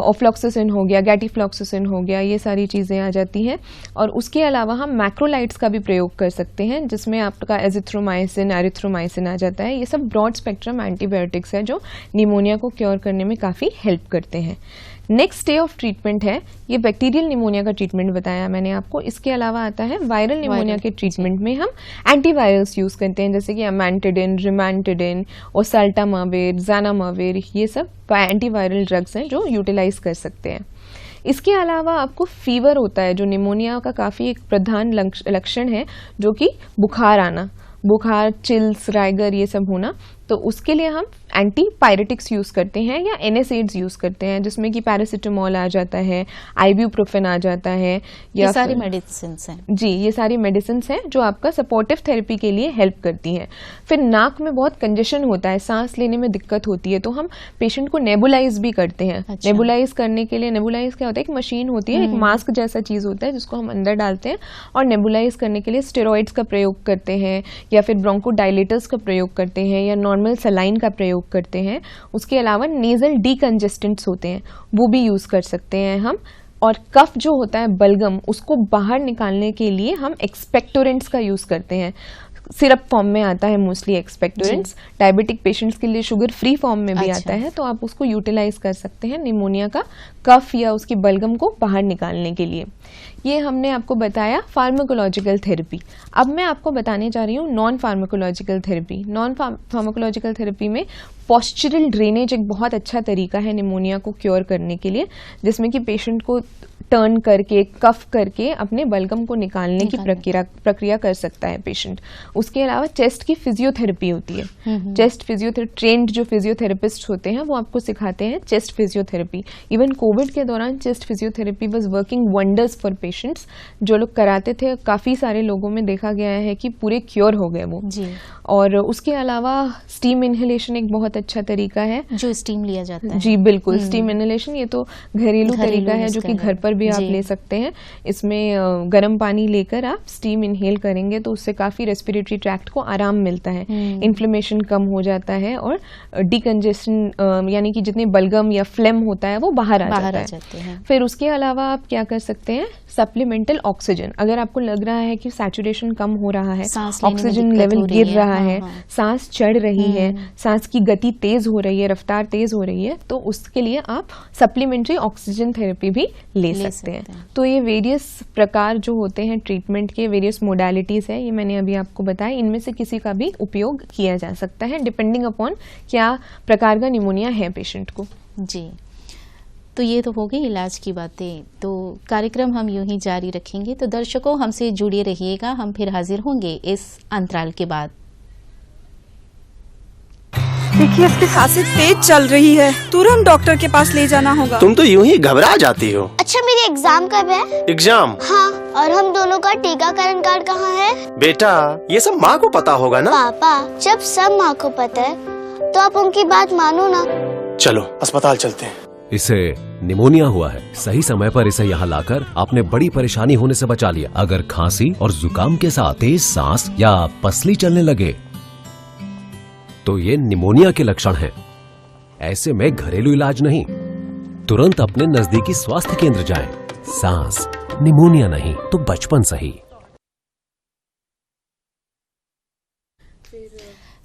[SPEAKER 2] ओफ्लॉक्सिसिन हो गया, गैटिफ्लॉक्सिसिन हो गया, ये सारी चीज़ें आ जाती हैं। और उसके अलावा हम मैक्रोलाइट्स का भी प्रयोग कर सकते हैं, जिसमें आपका एजिथ्रोमाइसिन, एरिथ्रोमाइसिन आ जाता है। ये सब ब्रॉड स्पेक्ट्रम एंटीबायोटिक्स है जो निमोनिया को क्योर करने में काफ़ी हेल्प करते हैं। नेक्स्ट स्टे ऑफ ट्रीटमेंट है, ये बैक्टीरियल निमोनिया का ट्रीटमेंट बताया मैंने आपको। इसके अलावा आता है वायरल निमोनिया के ट्रीटमेंट में हम एंटीवायरल्स यूज़ करते हैं, जैसे कि अमेंटिडिन, रिमेंटिडिन, ओसेल्टामाविर, ज़ानामाविर, ये सब एंटीवायरल ड्रग्स हैं जो यूटिलाइज कर सकते हैं। इसके अलावा आपको फीवर होता है जो निमोनिया का काफ़ी एक प्रधान लक्षण है, जो कि बुखार आना, बुखार, चिल्स, राइगर, ये सब होना। तो उसके लिए हम एंटीपायरेटिक्स यूज़ करते हैं या NSAIDs यूज़ करते हैं, जिसमें कि पैरासिटामोल आ जाता है, आइब्यूप्रोफेन आ जाता है, या
[SPEAKER 1] ये सारी मेडिसिन हैं।
[SPEAKER 2] जी, ये सारी मेडिसिन हैं जो आपका सपोर्टिव थेरेपी के लिए हेल्प करती हैं। फिर नाक में बहुत कंजेशन होता है, सांस लेने में दिक्कत होती है, तो हम पेशेंट को नेबुलाइज भी करते हैं। नेबुलाइज करने के लिए, नेबुलाइज क्या होता है, एक मशीन होती है, एक मास्क जैसा चीज़ होता है जिसको हम अंदर डालते हैं, और नेबुलाइज करने के लिए स्टेरॉइड्स का प्रयोग करते हैं, या फिर ब्रोंकोडायलेटर्स का प्रयोग करते हैं, या नॉर्मल सलाइन का प्रयोग करते हैं। उसके अलावा नेजल डीकंजेस्टेंट्स होते हैं, वो भी यूज़ कर सकते हैं हम। और कफ जो होता है, बलगम, उसको बाहर निकालने के लिए हम एक्सपेक्टोरेंट्स का यूज़ करते हैं। सिरप फॉर्म में आता है मोस्टली एक्सपेक्टोरेंट्स। डायबिटिक पेशेंट्स के लिए शुगर फ्री फॉर्म में भी आता है, तो आप उसको यूटिलाइज कर सकते हैं निमोनिया का कफ या उसकी बलगम को बाहर निकालने के लिए। ये हमने आपको बताया फार्माकोलॉजिकल थेरेपी। अब मैं आपको बताने जा रही हूँ non pharmacological therapy. Non pharmacological therapy में पॉस्चरल ड्रेनेज एक बहुत अच्छा तरीका है निमोनिया को क्योर करने के लिए, जिसमें कि पेशेंट को टर्न करके कफ करके अपने बलगम को निकालने की प्रक्रिया कर सकता है पेशेंट। उसके अलावा चेस्ट की फिजियोथेरेपी होती है। चेस्ट फिजियोथेरेपी ट्रेंड जो फिजियोथेरेपिस्ट होते हैं वो आपको सिखाते हैं चेस्ट फिजियोथेरेपी। इवन कोविड के दौरान chest physiotherapy was working wonders for patients. जो लोग कराते थे काफी सारे लोगों में देखा गया है कि पूरे क्योर हो गए वो जी। और उसके अलावा स्टीम इनहेलेशन एक बहुत अच्छा तरीका है,
[SPEAKER 1] जो स्टीम लिया जाता है।
[SPEAKER 2] जी बिल्कुल, स्टीम इनहेलेशन ये तो घरेलू तरीका है जो कि घर पर भी आप ले सकते हैं। इसमें गर्म पानी लेकर आप स्टीम इनहेल करेंगे तो उससे काफी रेस्पिरेटरी ट्रैक्ट को आराम मिलता है, इन्फ्लेमेशन कम हो जाता है और डिकंजेशन यानी कि जितने बलगम या फ्लेम होता है वो बाहर आ जाता है। फिर उसके अलावा आप क्या कर सकते हैं, सप्लीमेंटल ऑक्सीजन। अगर आपको लग रहा है कि सैचुरेशन कम हो रहा है, ऑक्सीजन लेवल गिर रहा है, सांस चढ़ रही है, सांस की गति तेज हो रही है, रफ्तार तेज हो रही है, तो उसके लिए आप सप्लीमेंट्री ऑक्सीजन थेरेपी भी ले सकते हैं। तो ये वेरियस प्रकार जो होते हैं ट्रीटमेंट के, वेरियस मोडालिटीज है, ये मैंने अभी आपको बताया। इनमें से किसी का भी उपयोग किया जा सकता है डिपेंडिंग अपॉन क्या प्रकार का निमोनिया है पेशेंट को।
[SPEAKER 1] जी, तो ये तो हो गई इलाज की बातें। तो कार्यक्रम हम यूं ही जारी रखेंगे, तो दर्शकों हमसे जुड़े रहिएगा, हम फिर हाजिर होंगे इस अंतराल के बाद।
[SPEAKER 3] देखिए इसकी सांसें तेज चल रही है, तुरंत डॉक्टर के पास ले जाना होगा।
[SPEAKER 4] तुम तो यूं ही घबरा जाती हो।
[SPEAKER 5] अच्छा मेरी एग्जाम कब है?
[SPEAKER 4] एग्जाम?
[SPEAKER 5] हाँ, और हम दोनों का टीकाकरण कार्ड कहाँ है?
[SPEAKER 4] बेटा ये सब माँ को पता होगा ना।
[SPEAKER 5] पापा जब सब माँ को पता है तो आप उनकी बात मानो ना।
[SPEAKER 4] चलो अस्पताल चलते हैं।
[SPEAKER 6] इसे निमोनिया हुआ है, सही समय पर इसे यहाँ लाकर आपने बड़ी परेशानी होने से बचा लिया। अगर खांसी और जुकाम के साथ तेज सांस या पसली चलने लगे तो ये निमोनिया के लक्षण हैं। ऐसे में घरेलू इलाज नहीं, तुरंत अपने नजदीकी स्वास्थ्य केंद्र जाएं। सांस निमोनिया नहीं तो बचपन सही।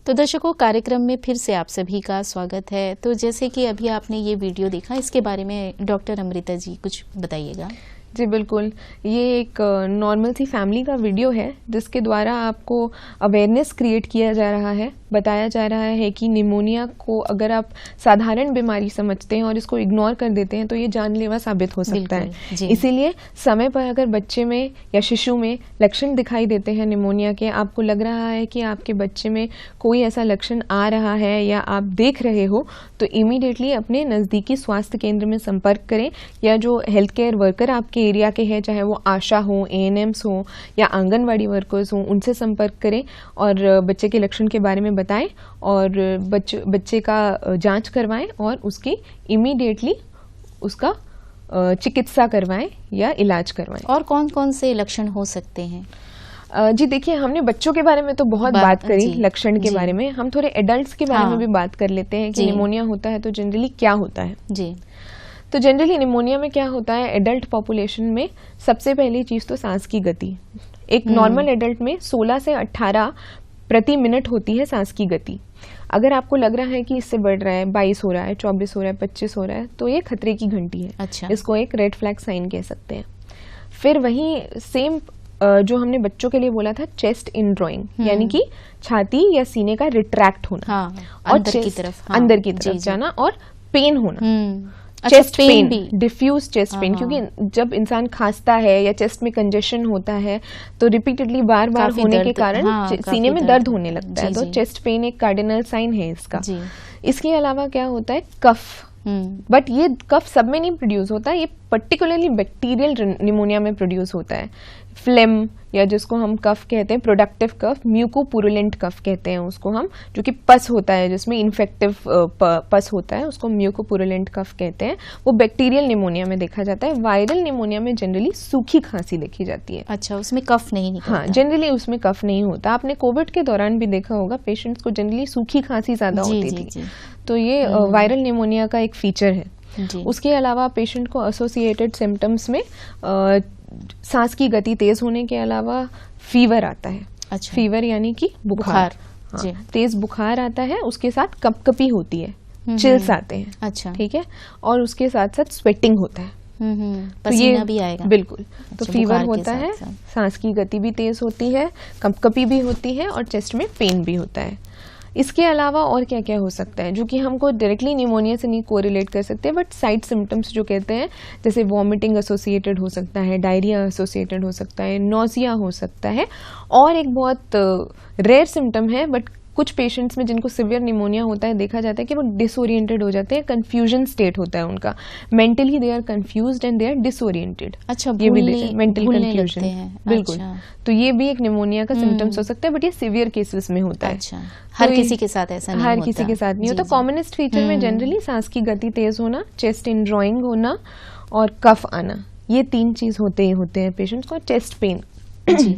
[SPEAKER 1] तो दर्शकों कार्यक्रम में फिर से आप सभी का स्वागत है। तो जैसे कि अभी आपने ये वीडियो देखा, इसके बारे में डॉक्टर अमृता जी कुछ बताइएगा।
[SPEAKER 2] जी बिल्कुल, ये एक नॉर्मल सी फैमिली का वीडियो है जिसके द्वारा आपको अवेयरनेस क्रिएट किया जा रहा है। बताया जा रहा है कि निमोनिया को अगर आप साधारण बीमारी समझते हैं और इसको इग्नोर कर देते हैं तो ये जानलेवा साबित हो सकता है। इसीलिए समय पर अगर बच्चे में या शिशु में लक्षण दिखाई देते हैं निमोनिया के, आपको लग रहा है कि आपके बच्चे में कोई ऐसा लक्षण आ रहा है या आप देख रहे हो, तो इमीडिएटली अपने नज़दीकी स्वास्थ्य केंद्र में संपर्क करें, या जो हेल्थ केयर वर्कर आपके एरिया के हैं, चाहे वो आशा हो, एएनएम्स हो या आंगनवाड़ी वर्कर्स हो, उनसे संपर्क करें और बच्चे के लक्षण के बारे में बताएं और बच्चे का जांच करवाएं और उसकी इमीडिएटली उसका चिकित्सा करवाएं या इलाज करवाएं।
[SPEAKER 1] और कौन कौन से लक्षण हो सकते हैं?
[SPEAKER 2] जी देखिए, हमने बच्चों के बारे में तो बहुत बात करी लक्षण के बारे में, हम थोड़े एडल्ट्स के बारे में भी बात कर लेते हैं कि निमोनिया होता है तो जनरली क्या होता है।
[SPEAKER 1] जी,
[SPEAKER 2] तो जनरली निमोनिया में क्या होता है, एडल्ट पॉपुलेशन में सबसे पहली चीज तो सांस की गति। एक नॉर्मल एडल्ट में 16 से 18 प्रति मिनट होती है सांस की गति। अगर आपको लग रहा है कि इससे बढ़ रहा है, 22 हो रहा है, 24 हो रहा है, 25 हो रहा है, तो ये खतरे की घंटी है।
[SPEAKER 1] अच्छा।
[SPEAKER 2] इसको एक रेड फ्लैग साइन कह सकते हैं। फिर वहीं सेम जो हमने बच्चों के लिए बोला था, चेस्ट इन ड्रॉइंग, यानी कि छाती या सीने का रिट्रैक्ट होना और अंदर की तरफ जाना और पेन होना। चेस्ट पेन भी, डिफ्यूज चेस्ट पेन, क्योंकि जब इंसान खांसता है या चेस्ट में कंजेशन होता है तो रिपीटेडली बार बार होने के कारण सीने में दर्द होने लगता है। तो चेस्ट पेन एक कार्डिनल साइन है इसका। इसके अलावा क्या होता है, कफ। बट ये कफ सब में नहीं प्रोड्यूस होता, ये पर्टिकुलरली बैक्टीरियल निमोनिया में प्रोड्यूस होता है। फ्लेम या जिसको हम कफ कहते हैं, प्रोडक्टिव कफ, म्यूकोपुरुलेंट कफ कहते हैं उसको हम, जो कि पस होता है, जिसमें इन्फेक्टिव पस होता है, उसको म्यूकोपुरुलेंट कफ कहते हैं। वो बैक्टीरियल निमोनिया में देखा जाता है। वायरल निमोनिया में जनरली सूखी खांसी देखी जाती है।
[SPEAKER 1] अच्छा, उसमें कफ नहीं निकलता?
[SPEAKER 2] हाँ, जनरली उसमें कफ नहीं होता। आपने कोविड के दौरान भी देखा होगा, पेशेंट्स को जनरली सूखी खांसी ज्यादा होती थी। तो ये वायरल निमोनिया का एक फीचर है। उसके अलावा पेशेंट को एसोसिएटेड सिम्टम्स में सांस की गति तेज होने के अलावा फीवर आता है।
[SPEAKER 1] अच्छा।
[SPEAKER 2] फीवर यानी कि बुखार। हाँ,
[SPEAKER 1] जी।
[SPEAKER 2] तेज बुखार आता है, उसके साथ कपकपी होती है, चिल्स आते हैं।
[SPEAKER 1] अच्छा।
[SPEAKER 2] ठीक है, और उसके साथ साथ स्वेटिंग होता है। तो
[SPEAKER 1] पसीना भी आएगा।
[SPEAKER 2] बिल्कुल। तो
[SPEAKER 1] अच्छा,
[SPEAKER 2] फीवर
[SPEAKER 1] बुखार के
[SPEAKER 2] होता
[SPEAKER 1] साथ
[SPEAKER 2] है,
[SPEAKER 1] साथ।
[SPEAKER 2] सांस की गति भी तेज होती है, कपकपी भी होती है और चेस्ट में पेन भी होता है। इसके अलावा और क्या क्या हो सकता है, जो कि हमको डायरेक्टली निमोनिया से नहीं कोरिलेट कर सकते, बट साइड सिम्टम्स जो कहते हैं, जैसे वॉमिटिंग एसोसिएटेड हो सकता है, डायरिया एसोसिएटेड हो सकता है, नोजिया हो सकता है, और एक बहुत रेयर सिम्टम है बट कुछ पेशेंट्स में जिनको सिवियर निमोनिया होता है देखा जाता है कि वो डिसोरिएंटेड हो जाते हैं, कंफ्यूजन स्टेट होता है उनका, mentally they are confused and they are disoriented.
[SPEAKER 1] अच्छा,
[SPEAKER 2] ये भी
[SPEAKER 1] भूलने-
[SPEAKER 2] मेंटल
[SPEAKER 1] भूलने
[SPEAKER 2] कंफ्यूजन।
[SPEAKER 1] लगते हैं।
[SPEAKER 2] बिल्कुल।
[SPEAKER 1] अच्छा।
[SPEAKER 2] तो ये भी एक निमोनिया का सिम्टम्स हो सकता है, बट ये सिवियर केसेस में होता है।
[SPEAKER 1] अच्छा, हर
[SPEAKER 2] तो
[SPEAKER 1] किसी के साथ ऐसा नहीं
[SPEAKER 2] हर
[SPEAKER 1] होता।
[SPEAKER 2] किसी के साथ नहीं
[SPEAKER 1] जी,
[SPEAKER 2] होता।
[SPEAKER 1] जी।
[SPEAKER 2] कॉमनेस्ट फीचर में जनरली सांस की गति तेज होना, चेस्ट इनड्रॉइंग होना और कफ आना, ये 3 चीज होते ही होते हैं पेशेंट्स को। चेस्ट पेन
[SPEAKER 1] जी।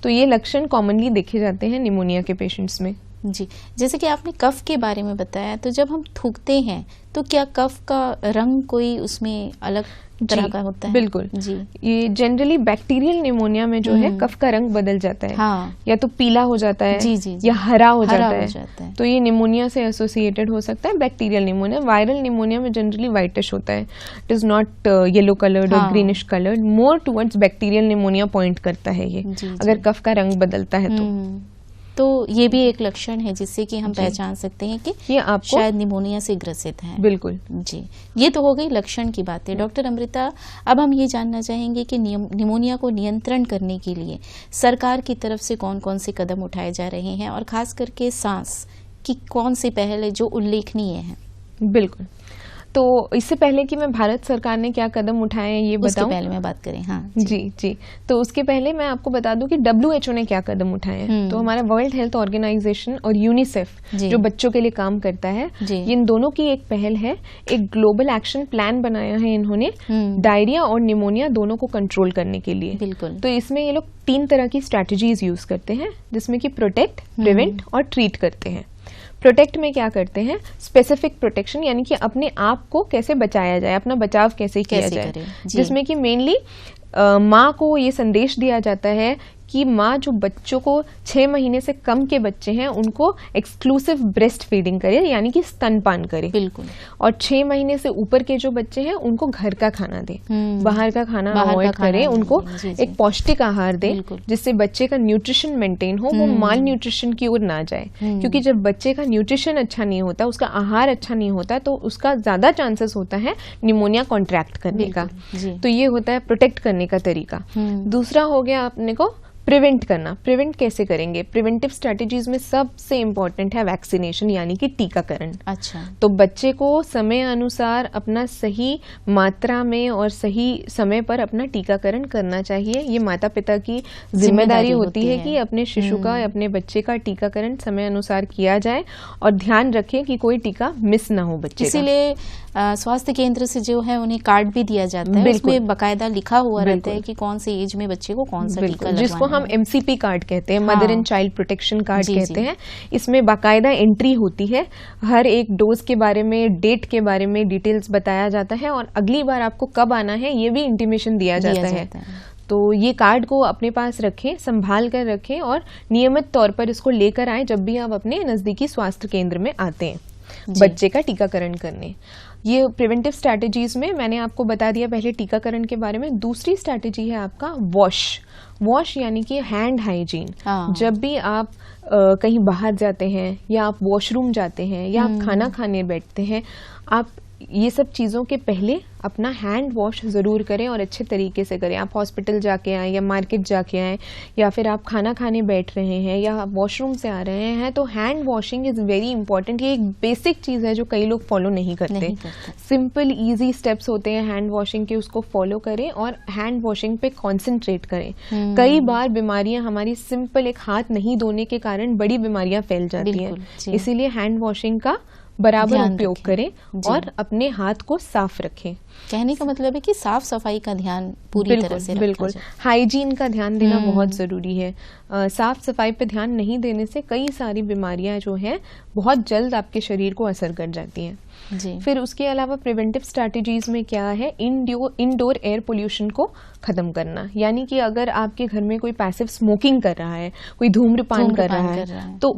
[SPEAKER 2] तो ये लक्षण कॉमनली देखे जाते हैं निमोनिया के पेशेंट्स में।
[SPEAKER 1] जी, जैसे कि आपने कफ के बारे में बताया, तो जब हम थूकते हैं तो क्या कफ का रंग कोई उसमें अलग तरह का होता है?
[SPEAKER 2] बिल्कुल
[SPEAKER 1] जी।
[SPEAKER 2] ये जनरली बैक्टीरियल निमोनिया में जो है कफ का रंग बदल जाता है।
[SPEAKER 1] हाँ।
[SPEAKER 2] या तो पीला हो जाता है,
[SPEAKER 1] जी, जी, जी।
[SPEAKER 2] या हरा हो
[SPEAKER 1] हरा
[SPEAKER 2] जाता
[SPEAKER 1] हो
[SPEAKER 2] है।
[SPEAKER 1] जाता है।
[SPEAKER 2] तो ये निमोनिया से एसोसिएटेड हो सकता है बैक्टीरियल निमोनिया। वायरल निमोनिया में जनरली व्हाइटिश होता है, it is not yellow coloured और
[SPEAKER 1] हाँ।
[SPEAKER 2] Greenish coloured, more towards bacterial pneumonia point करता है ये,
[SPEAKER 1] जी, जी।
[SPEAKER 2] अगर कफ का रंग बदलता है तो।
[SPEAKER 1] तो ये भी एक लक्षण है जिससे कि हम पहचान सकते हैं कि
[SPEAKER 2] ये आपको
[SPEAKER 1] शायद निमोनिया से ग्रसित हैं।
[SPEAKER 2] बिल्कुल।
[SPEAKER 1] जी, ये तो हो गई लक्षण की बातें। डॉक्टर अमृता, अब हम ये जानना चाहेंगे कि निमोनिया को नियंत्रण करने के लिए सरकार की तरफ से कौन कौन से कदम उठाए जा रहे हैं, और खास करके सांस की कौन सी पहल है जो उल्लेखनीय है?
[SPEAKER 2] बिल्कुल। तो इससे पहले कि मैं भारत सरकार ने क्या कदम उठाए हैं ये
[SPEAKER 1] उसके
[SPEAKER 2] बताऊं,
[SPEAKER 1] पहले मैं बात करें। हाँ
[SPEAKER 2] जी। तो उसके पहले मैं आपको बता दूं कि WHO ने क्या कदम उठाए हैं। तो हमारा वर्ल्ड हेल्थ ऑर्गेनाइजेशन और यूनिसेफ
[SPEAKER 1] जी।
[SPEAKER 2] जो बच्चों के लिए काम करता है,
[SPEAKER 1] जी।
[SPEAKER 2] इन दोनों की एक पहल है। एक ग्लोबल एक्शन प्लान बनाया है इन्होंने डायरिया और निमोनिया दोनों को कंट्रोल करने के लिए।
[SPEAKER 1] बिल्कुल।
[SPEAKER 2] तो इसमें ये लोग 3 तरह की स्ट्रैटेजीज यूज करते हैं, जिसमें कि प्रोटेक्ट, प्रिवेंट और ट्रीट करते हैं। प्रोटेक्ट में क्या करते हैं, स्पेसिफिक प्रोटेक्शन, यानी कि अपने आप को कैसे बचाया जाए, अपना बचाव कैसे किया जाए,
[SPEAKER 1] करें। जी।
[SPEAKER 2] जिसमें कि मेनली माँ को ये संदेश दिया जाता है कि माँ जो बच्चों को 6 महीने से कम के बच्चे हैं उनको एक्सक्लूसिव ब्रेस्ट फीडिंग करे, यानी कि स्तनपान करे।
[SPEAKER 1] बिल्कुल।
[SPEAKER 2] और 6 महीने से ऊपर के जो बच्चे हैं उनको घर का खाना दे, बाहर का खाना
[SPEAKER 1] बाहर का
[SPEAKER 2] अवॉइड
[SPEAKER 1] खाना
[SPEAKER 2] करे,
[SPEAKER 1] नहीं
[SPEAKER 2] उनको
[SPEAKER 1] दें। जी, जी।
[SPEAKER 2] एक पौष्टिक आहार दे,
[SPEAKER 1] बिल्कुल।
[SPEAKER 2] जिससे बच्चे का न्यूट्रिशन मेंटेन हो, वो माल न्यूट्रिशन की ओर ना जाए। क्योंकि जब बच्चे का न्यूट्रिशन अच्छा नहीं होता, उसका आहार अच्छा नहीं होता, तो उसका ज्यादा चांसेस होता है निमोनिया कॉन्ट्रैक्ट करने का।
[SPEAKER 1] जी।
[SPEAKER 2] तो ये होता है प्रोटेक्ट करने का तरीका। दूसरा हो गया अपने को प्रिवेंट करना। प्रिवेंट कैसे करेंगे, प्रिवेंटिव स्ट्रेटेजीज में सबसे इंपॉर्टेंट है वैक्सीनेशन, यानी कि टीकाकरण।
[SPEAKER 1] अच्छा।
[SPEAKER 2] तो बच्चे को समय अनुसार अपना सही मात्रा में और सही समय पर अपना टीकाकरण करना चाहिए। ये माता पिता की जिम्मेदारी होती है कि अपने शिशु का, अपने बच्चे का टीकाकरण समय अनुसार किया जाए, और ध्यान रखें कि कोई टीका मिस ना हो बच्चे का।
[SPEAKER 1] इसीलिए स्वास्थ्य केंद्र से जो है उन्हें कार्ड भी दिया जाता है, उसमें बकायदा लिखा हुआ रहता है कि कौन सी एज में बच्चे को कौन सा टीका लगवाना है।
[SPEAKER 2] जिसको हम MCP कार्ड कहते हैं, mother and child protection card
[SPEAKER 1] जी,
[SPEAKER 2] कहते
[SPEAKER 1] जी।
[SPEAKER 2] हैं। इसमें बाकायदा एंट्री होती है, हर एक डोज के बारे में, डेट के बारे में डिटेल्स बताया जाता है, और अगली बार आपको कब आना है ये भी इंटीमेशन दिया जाता है। तो ये कार्ड को अपने पास रखें, संभाल कर रखें, और नियमित तौर पर इसको लेकर आए जब भी आप अपने नजदीकी स्वास्थ्य केंद्र में आते हैं बच्चे का टीकाकरण करने। ये प्रिवेंटिव स्ट्रैटेजीज में मैंने आपको बता दिया पहले टीकाकरण के बारे में। दूसरी स्ट्रैटेजी है आपका वॉश यानी कि हैंड हाइजीन। जब भी आप कहीं बाहर जाते हैं, या आप वॉशरूम जाते हैं, या आप खाना खाने बैठते हैं, आप ये सब चीज़ों के पहले अपना हैंड वॉश ज़रूर करें, और अच्छे तरीके से करें। आप हॉस्पिटल जाके आएँ, या मार्केट जाके आएँ, या फिर आप खाना खाने बैठ रहे हैं, या वॉशरूम से आ रहे हैं, तो hand washing is very important. ये एक बेसिक चीज़ है जो कई लोग फॉलो नहीं करते। सिंपल ईजी स्टेप्स होते हैं हैंड वॉशिंग के, उसको फॉलो करें और हैंड वॉशिंग पे कॉन्सेंट्रेट करें। कई बार बीमारियां हमारी सिंपल एक हाथ नहीं धोने के कारण बड़ी बीमारियां फैल जाती हैं, इसीलिए हैंड वॉशिंग का बराबर उपयोग करें और अपने हाथ को साफ रखें।
[SPEAKER 1] कहने का मतलब है कि साफ सफाई का ध्यान पूरी तरह से
[SPEAKER 2] बिल्कुल हाइजीन का ध्यान देना बहुत जरूरी है। साफ सफाई पे ध्यान नहीं देने से कई सारी बीमारियां जो हैं बहुत जल्द आपके शरीर को असर कर जाती हैं।
[SPEAKER 1] जी।
[SPEAKER 2] फिर उसके अलावा प्रिवेंटिव स्ट्रैटेजीज में क्या है, इंडोर एयर पोल्यूशन को खत्म करना, यानी कि अगर आपके घर में कोई पैसिव स्मोकिंग कर रहा है, कोई धूम्रपान कर रहा है तो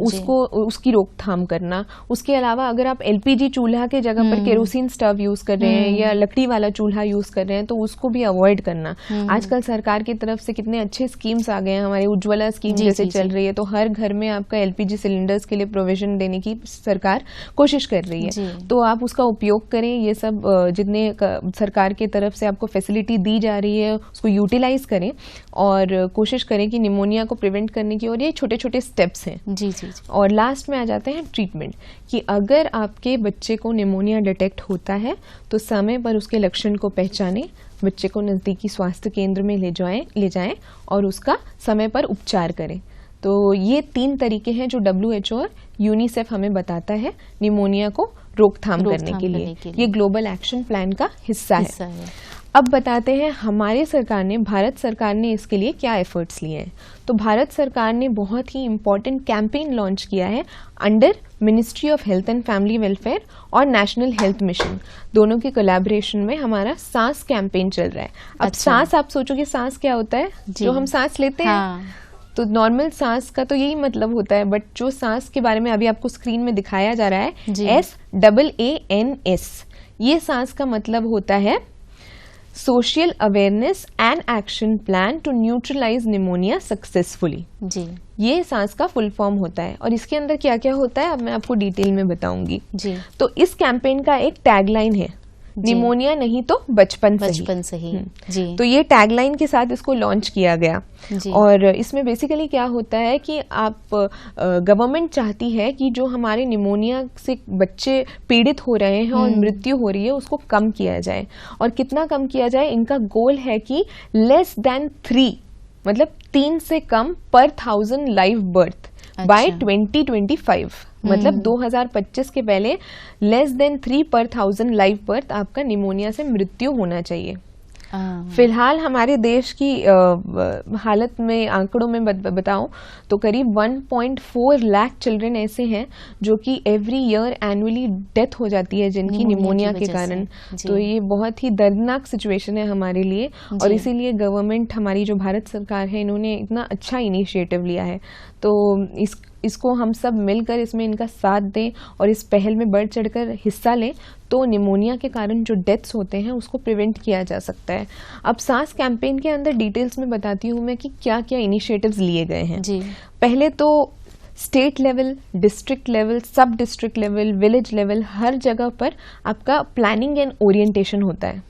[SPEAKER 2] उसकी रोकथाम करना। उसके अलावा अगर आप एलपीजी चूल्हा के जगह पर केरोसिन स्टव यूज कर रहे हैं या लकड़ी वाला चूल्हा यूज कर रहे हैं तो उसको भी अवॉइड करना। आजकल सरकार की तरफ से कितने अच्छे स्कीम्स आ गए हैं, हमारी उज्ज्वला स्कीम जैसे चल रही है, तो हर घर में आपका एलपीजी सिलेंडर्स के लिए प्रोविजन देने की सरकार कोशिश कर रही है, तो आप उसका उपयोग करें। ये सब जितने सरकार की तरफ से आपको फैसिलिटी दी जा रही है उसको यूटिलाइज करें और कोशिश करें कि निमोनिया को प्रिवेंट करने की। और ये छोटे छोटे स्टेप्स हैं।
[SPEAKER 1] जी जी।
[SPEAKER 2] और लास्ट में आ जाते हैं ट्रीटमेंट, कि अगर आपके बच्चे को निमोनिया डिटेक्ट होता है तो समय पर उसके लक्षण को पहचानें, बच्चे को नज़दीकी स्वास्थ्य केंद्र में ले जाएं और उसका समय पर उपचार करें। तो ये 3 तरीके हैं जो WHO और यूनिसेफ हमें बताता है निमोनिया को रोकथाम करने के लिए। ये ग्लोबल एक्शन प्लान का हिस्सा है। अब बताते हैं हमारे सरकार ने, भारत सरकार ने इसके लिए क्या एफर्ट्स लिए हैं। तो भारत सरकार ने बहुत ही इम्पोर्टेंट कैंपेन लॉन्च किया है under ministry of health and family welfare और नेशनल हेल्थ मिशन, दोनों के कोलैबोरेशन में हमारा सांस कैंपेन चल रहा है। अब सांस, आप सोचोगे सांस क्या होता है? जो हम सांस लेते हैं, तो नॉर्मल सांस का तो यही मतलब होता है, बट जो सांस के बारे में अभी आपको स्क्रीन में दिखाया जा रहा है SAANS, ये सांस का मतलब होता है social awareness and action plan to neutralise pneumonia successfully.
[SPEAKER 1] जी,
[SPEAKER 2] ये सांस का फुल फॉर्म होता है। और इसके अंदर क्या क्या होता है अब मैं आपको डिटेल में बताऊंगी।
[SPEAKER 1] जी।
[SPEAKER 2] तो इस कैंपेन का एक टैगलाइन है, निमोनिया नहीं तो बचपन सही।
[SPEAKER 1] जी।
[SPEAKER 2] तो ये टैगलाइन के साथ इसको लॉन्च किया गया।
[SPEAKER 1] जी।
[SPEAKER 2] और इसमें बेसिकली क्या होता है कि आप गवर्नमेंट चाहती है कि जो हमारे निमोनिया से बच्चे पीड़ित हो रहे हैं और मृत्यु हो रही है उसको कम किया जाए। और कितना कम किया जाए, इनका गोल है कि लेस देन 3, मतलब 3 से कम पर 1000 लाइव बर्थ बाय 2025, मतलब 2025 के पहले लेस देन 3 पर 1000 लाइव बर्थ आपका निमोनिया से मृत्यु होना चाहिए। फिलहाल हमारे देश की हालत में, आंकड़ों में बताऊं तो करीब 1.4 लाख चिल्ड्रन ऐसे हैं जो कि एवरी ईयर एनुअली डेथ हो जाती है जिनकी निमोनिया के कारण। तो ये बहुत ही दर्दनाक सिचुएशन है हमारे लिए। और इसीलिए गवर्नमेंट, हमारी जो भारत सरकार है, इन्होंने इतना अच्छा इनिशिएटिव लिया है। तो इसको हम सब मिलकर इसमें इनका साथ दें और इस पहल में बढ़ चढ़कर हिस्सा लें, तो निमोनिया के कारण जो डेथ्स होते हैं उसको प्रिवेंट किया जा सकता है। अब सांस कैंपेन के अंदर डिटेल्स में बताती हूँ मैं कि क्या क्या इनिशिएटिव्स लिए गए हैं। जी। पहले तो स्टेट लेवल, डिस्ट्रिक्ट लेवल, सब डिस्ट्रिक्ट लेवल, विलेज लेवल, हर जगह पर आपका प्लानिंग एंड ओरिएंटेशन होता है।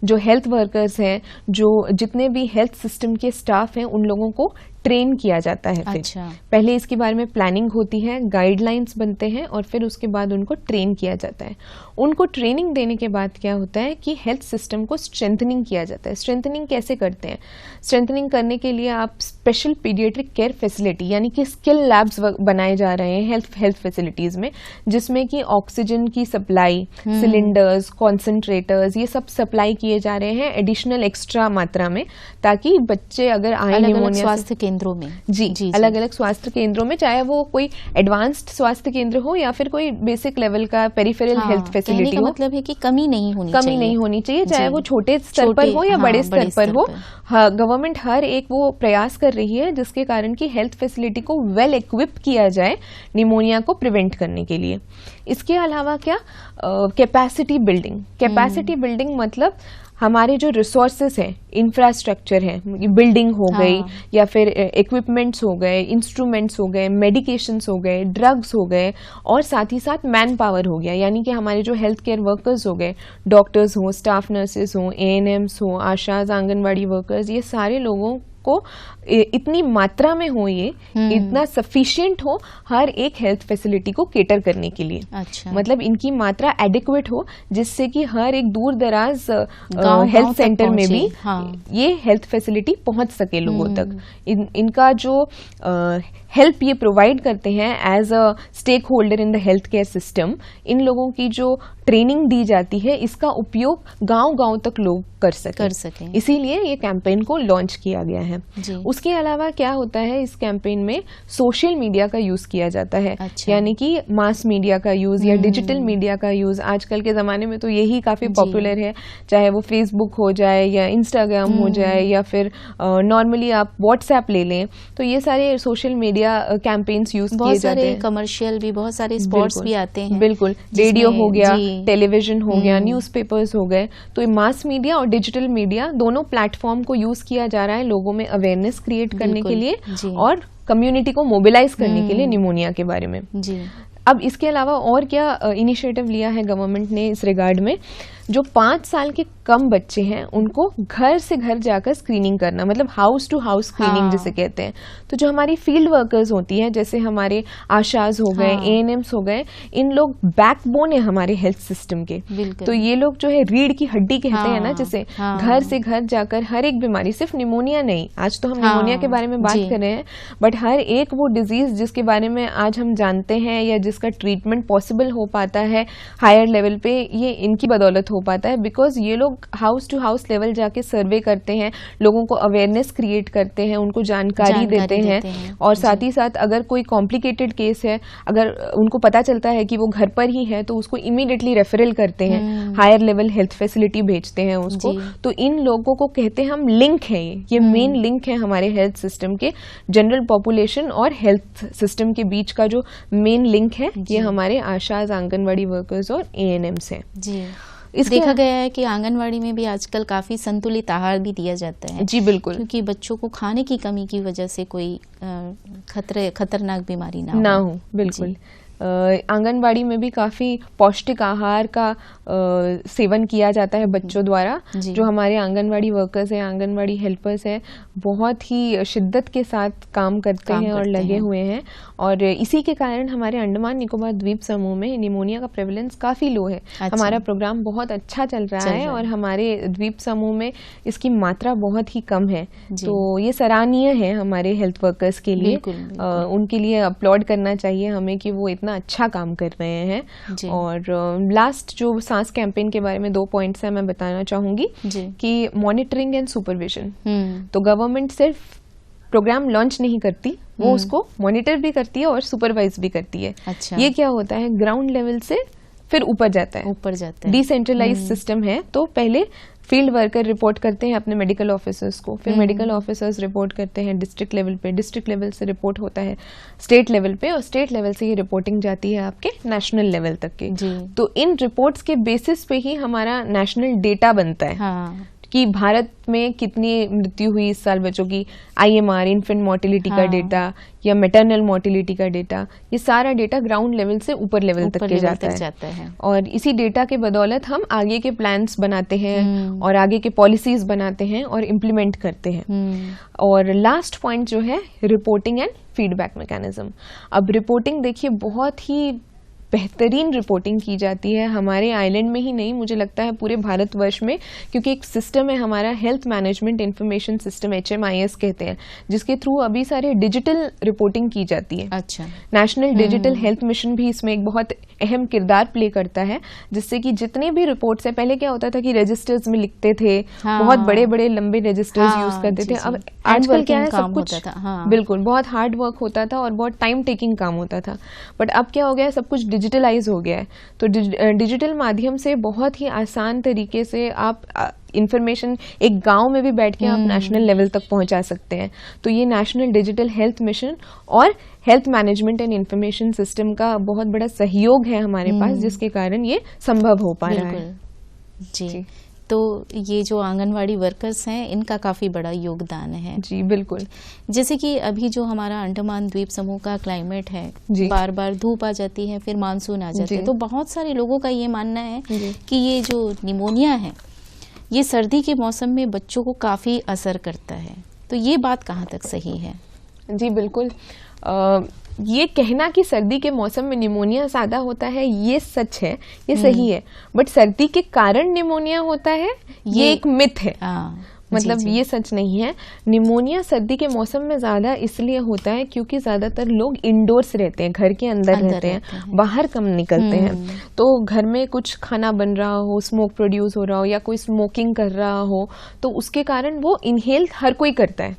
[SPEAKER 2] जो हेल्थ वर्कर्स हैं, जो जितने भी हेल्थ सिस्टम के स्टाफ हैं, उन लोगों को ट्रेन किया जाता है। फिर पहले इसके बारे में प्लानिंग होती है, गाइडलाइंस बनते हैं और फिर उसके बाद उनको ट्रेन किया जाता है। उनको ट्रेनिंग देने के बाद क्या होता है कि हेल्थ सिस्टम को स्ट्रेंथनिंग किया जाता है। स्ट्रेंथनिंग कैसे करते हैं? स्ट्रेंथनिंग करने के लिए आप स्पेशल पीडियाट्रिक केयर फैसिलिटी, यानी कि स्किल लैब्स बनाए जा रहे हैं हेल्थ फैसिलिटीज में, जिसमें कि ऑक्सीजन की सप्लाई, सिलेंडर्स, कॉन्सेंट्रेटर्स, ये सब सप्लाई किए जा रहे हैं एडिशनल एक्स्ट्रा मात्रा में, ताकि बच्चे अगर आए निमोनिया
[SPEAKER 1] स्वास्थ्य केंद्रों में, जी,
[SPEAKER 2] अलग अलग स्वास्थ्य केंद्रों में, चाहे वो कोई एडवांस्ड स्वास्थ्य केंद्र हो या फिर कोई बेसिक लेवल का पेरिफेरल हेल्थ फैसिलिटी हो,
[SPEAKER 1] मतलब है कि कमी नहीं होनी चाहिए,
[SPEAKER 2] चाहे वो छोटे स्तर पर हो या बड़े स्तर पर हो। गवर्नमेंट हर एक वो प्रयास कर रही है जिसके कारण की हेल्थ फैसिलिटी को वेल इक्विप किया जाए निमोनिया को प्रिवेंट करने के लिए। इसके अलावा क्या, कैपेसिटी बिल्डिंग मतलब हमारे जो रिसोर्सेस हैं, इंफ्रास्ट्रक्चर है, बिल्डिंग हो गई या फिर इक्विपमेंट्स हो गए, इंस्ट्रूमेंट्स हो गए, मेडिकेशंस हो गए, ड्रग्स हो गए, और साथ ही साथ मैन पावर हो गया, यानी कि हमारे जो हेल्थ केयर वर्कर्स हो गए, डॉक्टर्स हो, स्टाफ नर्सेस हो, ANMs हो, आशाज, आंगनवाड़ी वर्कर्स, ये सारे लोगों को इतनी मात्रा में हो, ये इतना सफिशिएंट हो हर एक हेल्थ फैसिलिटी को केटर करने के लिए। अच्छा। मतलब इनकी मात्रा एडिक्वेट हो जिससे कि हर एक दूर दराज हेल्थ सेंटर में भी ये हेल्थ फैसिलिटी पहुंच सके लोगों तक। इनका जो हेल्प ये प्रोवाइड करते हैं as a stakeholder in the health care system, इन लोगों की जो ट्रेनिंग दी जाती है इसका उपयोग गांव-गांव तक लोग कर सकें। इसीलिए ये कैंपेन को लॉन्च किया गया है। उसके अलावा क्या होता है, इस कैंपेन में सोशल मीडिया का यूज किया जाता है। यानी कि मास मीडिया का यूज या डिजिटल मीडिया का यूज। आजकल के जमाने में तो यही काफी पॉपुलर है, चाहे वो फेसबुक हो जाए या इंस्टाग्राम हो जाए या फिर नॉर्मली आप व्हाट्सएप ले लें, तो ये सारे सोशल मीडिया कैंपेन्स यूज किए जाते हैं।
[SPEAKER 1] कमर्शियल भी, बहुत सारे स्पॉट्स भी आते हैं।
[SPEAKER 2] बिल्कुल, रेडियो हो गया, टेलीविजन हो गया, न्यूज़पेपर्स हो गए। तो ये मास मीडिया और डिजिटल मीडिया दोनों प्लेटफॉर्म को यूज किया जा रहा है लोगों में अवेयरनेस क्रिएट करने के लिए और कम्युनिटी को मोबिलाइज करने के लिए निमोनिया के बारे में। अब इसके अलावा और क्या इनिशिएटिव लिया है गवर्नमेंट ने इस रिगार्ड में, जो 5 साल के कम बच्चे हैं उनको घर से घर जाकर स्क्रीनिंग करना, मतलब हाउस टू हाउस स्क्रीनिंग जिसे कहते हैं। तो जो हमारी फील्ड वर्कर्स होती हैं, जैसे हमारे आशाज हो गए, एएनएम्स हो गए, इन लोग बैकबोन है हमारे हेल्थ सिस्टम के। तो ये लोग जो है रीढ़ की हड्डी कहते हैं ना, जिसे घर से घर जाकर हर एक बीमारी, सिर्फ निमोनिया नहीं, आज तो हम निमोनिया के बारे में बात कर रहे हैं, बट हर एक वो डिजीज जिसके बारे में आज हम जानते हैं या जिसका ट्रीटमेंट पॉसिबल हो पाता है हायर लेवल पे, ये इनकी बदौलत हो पाता है। बिकॉज ये लोग हाउस टू हाउस लेवल जाके सर्वे करते हैं, लोगों को अवेयरनेस क्रिएट करते हैं, उनको जानकारी देते हैं और साथ ही साथ अगर कोई कॉम्प्लिकेटेड केस है, अगर उनको पता चलता है कि वो घर पर ही है, तो उसको इमीडिएटली रेफरल करते हैं, हायर लेवल हेल्थ फैसिलिटी भेजते हैं उसको। तो इन लोगों को कहते हैं हम लिंक है, ये मेन लिंक है हमारे हेल्थ सिस्टम के, जनरल पॉपुलेशन और हेल्थ सिस्टम के बीच का जो मेन लिंक है, ये हमारे आशाज, आंगनवाड़ी वर्कर्स और एएनएम्स हैं।
[SPEAKER 1] देखा गया है कि आंगनवाड़ी में भी आजकल काफी संतुलित आहार भी दिया जाता है।
[SPEAKER 2] जी बिल्कुल,
[SPEAKER 1] क्योंकि बच्चों को खाने की कमी की वजह से कोई खतरनाक बीमारी ना हो।
[SPEAKER 2] बिल्कुल, आंगनबाड़ी में भी काफी पौष्टिक आहार का सेवन किया जाता है बच्चों द्वारा। जो हमारे आंगनबाड़ी वर्कर्स हैं, आंगनबाड़ी हेल्पर्स हैं, बहुत ही शिद्दत के साथ काम करते हैं और लगे हुए हैं। और इसी के कारण हमारे अंडमान निकोबार द्वीप समूह में निमोनिया का प्रेवलेंस काफी लो है। हमारा प्रोग्राम बहुत अच्छा चल रहा है और हमारे द्वीप समूह में इसकी मात्रा बहुत ही कम है। तो ये सराहनीय है हमारे हेल्थ वर्कर्स के लिए। उनके लिए अपलॉड करना चाहिए हमें कि वो इतना अच्छा काम कर रहे हैं। और लास्ट जो सांस कैंपेन के बारे में 2 पॉइंट्स है मैं बताना चाहूंगी कि मॉनिटरिंग एंड सुपरविजन। तो गवर्नमेंट सिर्फ प्रोग्राम लॉन्च नहीं करती, वो उसको मॉनिटर भी करती है और सुपरवाइज भी करती है। ये क्या होता है, ग्राउंड लेवल से फिर ऊपर जाता है, डिसेंट्रलाइज सिस्टम है। तो पहले फील्ड वर्कर रिपोर्ट करते हैं अपने मेडिकल ऑफिसर्स को, फिर मेडिकल ऑफिसर्स रिपोर्ट करते हैं डिस्ट्रिक्ट लेवल पे, डिस्ट्रिक्ट लेवल से रिपोर्ट होता है स्टेट लेवल पे और स्टेट लेवल से ये रिपोर्टिंग जाती है आपके नेशनल लेवल तक के। तो इन रिपोर्ट्स के बेसिस पे ही हमारा नेशनल डेटा बनता है कि भारत में कितनी मृत्यु हुई इस साल बच्चों की, IMR इन्फेंट मोर्टिलिटी का डेटा या मैटरनल मोर्टिलिटी का डेटा, ये सारा डेटा ग्राउंड लेवल से ऊपर लेवल तक के जाता है। और इसी डेटा के बदौलत हम आगे के प्लान्स बनाते हैं और आगे के पॉलिसीज बनाते हैं और इम्प्लीमेंट करते हैं। और लास्ट पॉइंट जो है रिपोर्टिंग एंड फीडबैक मैकेनिज्म। अब रिपोर्टिंग देखिए बहुत ही बेहतरीन रिपोर्टिंग की जाती है हमारे आइलैंड में ही नहीं, मुझे लगता है पूरे भारतवर्ष में, क्योंकि एक सिस्टम है हमारा health management information system, HMIS कहते हैं, जिसके थ्रू अभी सारे डिजिटल रिपोर्टिंग की जाती है। अच्छा, नेशनल डिजिटल हेल्थ मिशन भी इसमें एक बहुत अहम किरदार प्ले करता है, जिससे कि जितने भी रिपोर्ट्स है, पहले क्या होता था कि रजिस्टर्स में लिखते थे, बहुत बड़े बड़े लंबे रजिस्टर्स यूज करते थे। अब आजकल क्या है, सब कुछ बिल्कुल बहुत हार्ड वर्क होता था और बहुत टाइम टेकिंग काम होता था। बट अब क्या हो गया है, सब कुछ डिजिटलाइज हो गया है। तो डिजिटल माध्यम से बहुत ही आसान तरीके से आप इंफॉर्मेशन एक गांव में भी बैठ के आप नेशनल लेवल तक पहुंचा सकते हैं। तो ये नेशनल डिजिटल हेल्थ मिशन और health management and information system का बहुत बड़ा सहयोग है हमारे पास, जिसके कारण ये संभव हो पा रहा है।
[SPEAKER 1] जी, तो ये जो आंगनवाड़ी वर्कर्स हैं, इनका काफी बड़ा योगदान है।
[SPEAKER 2] जी बिल्कुल।
[SPEAKER 1] जैसे कि अभी जो हमारा अंडमान द्वीप समूह का क्लाइमेट है, बार बार धूप आ जाती है, फिर मानसून आ जाती है, तो बहुत सारे लोगों का ये मानना है कि ये जो निमोनिया है, ये सर्दी के मौसम में बच्चों को काफी असर करता है। तो ये बात कहाँ तक सही है?
[SPEAKER 2] जी बिल्कुल, ये कहना कि सर्दी के मौसम में निमोनिया ज्यादा होता है, ये सच है, ये सही है। बट सर्दी के कारण निमोनिया होता है, ये एक मिथ है। मतलब
[SPEAKER 1] जी।
[SPEAKER 2] ये सच नहीं है। निमोनिया सर्दी के मौसम में ज्यादा इसलिए होता है क्योंकि ज्यादातर लोग इंडोर्स रहते हैं, घर के अंदर रहते हैं, बाहर कम निकलते हैं। तो घर में कुछ खाना बन रहा हो, स्मोक प्रोड्यूस हो रहा हो या कोई स्मोकिंग कर रहा हो, तो उसके कारण वो इनहेल हर कोई करता है।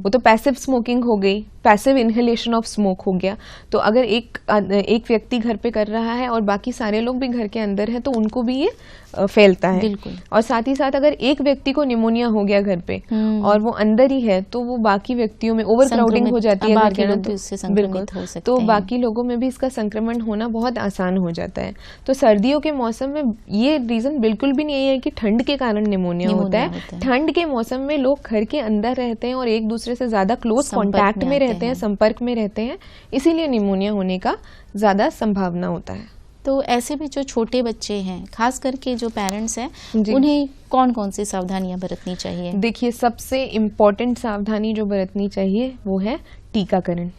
[SPEAKER 2] वो तो पैसिव स्मोकिंग हो गई, पैसिव इनहेलेशन ऑफ स्मोक हो गया। तो अगर एक व्यक्ति घर पे कर रहा है और बाकी सारे लोग भी घर के अंदर है तो उनको भी ये फैलता है।
[SPEAKER 1] बिल्कुल।
[SPEAKER 2] और साथ ही साथ अगर एक व्यक्ति को निमोनिया हो गया घर पे और वो अंदर ही है तो वो बाकी व्यक्तियों में ओवर क्राउडिंग हो जाती है,
[SPEAKER 1] बाकी लोग भी उससे संक्रमित हो सकते
[SPEAKER 2] तो
[SPEAKER 1] हैं।
[SPEAKER 2] बाकी लोगों में भी इसका संक्रमण होना बहुत आसान हो जाता है। तो सर्दियों के मौसम में ये रीजन बिल्कुल भी नहीं है कि ठंड के कारण निमोनिया होता है। ठंड के मौसम में लोग घर के अंदर रहते हैं और एक दूसरे से ज्यादा क्लोज कॉन्टैक्ट में रहते हैं, संपर्क में रहते हैं, इसीलिए निमोनिया होने का ज्यादा संभावना होता है।
[SPEAKER 1] तो ऐसे में जो छोटे बच्चे हैं, खास करके जो पेरेंट्स हैं, उन्हें कौन कौन सी सावधानियां बरतनी चाहिए?
[SPEAKER 2] देखिए, सबसे इम्पोर्टेंट सावधानी जो बरतनी चाहिए वो है टीकाकरण।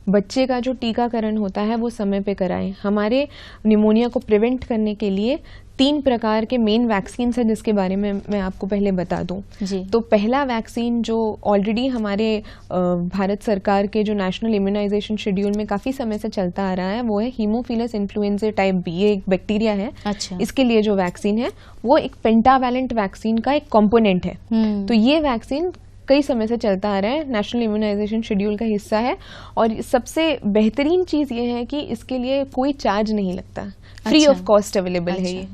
[SPEAKER 2] बच्चे का जो टीकाकरण होता है वो समय पे कराएं। हमारे निमोनिया को प्रिवेंट करने के लिए 3 प्रकार के मेन वैक्सीन है जिसके बारे में मैं आपको पहले बता दूं। तो पहला वैक्सीन जो ऑलरेडी हमारे भारत सरकार के जो नेशनल इम्यूनाइजेशन शेड्यूल में काफी समय से चलता आ रहा है वो है हीमोफिलस इन्फ्लुएंजा टाइप बी। ये एक बैक्टीरिया है।
[SPEAKER 1] अच्छा।
[SPEAKER 2] इसके लिए जो वैक्सीन है वो एक पेंटावैलेंट वैक्सीन का एक कॉम्पोनेंट है। तो ये वैक्सीन कई समय से चलता आ रहा है, नेशनल इम्यूनाइजेशन शेड्यूल का हिस्सा है। और सबसे बेहतरीन चीज ये है कि इसके लिए कोई चार्ज नहीं लगता, फ्री ऑफ कॉस्ट अवेलेबल है ये।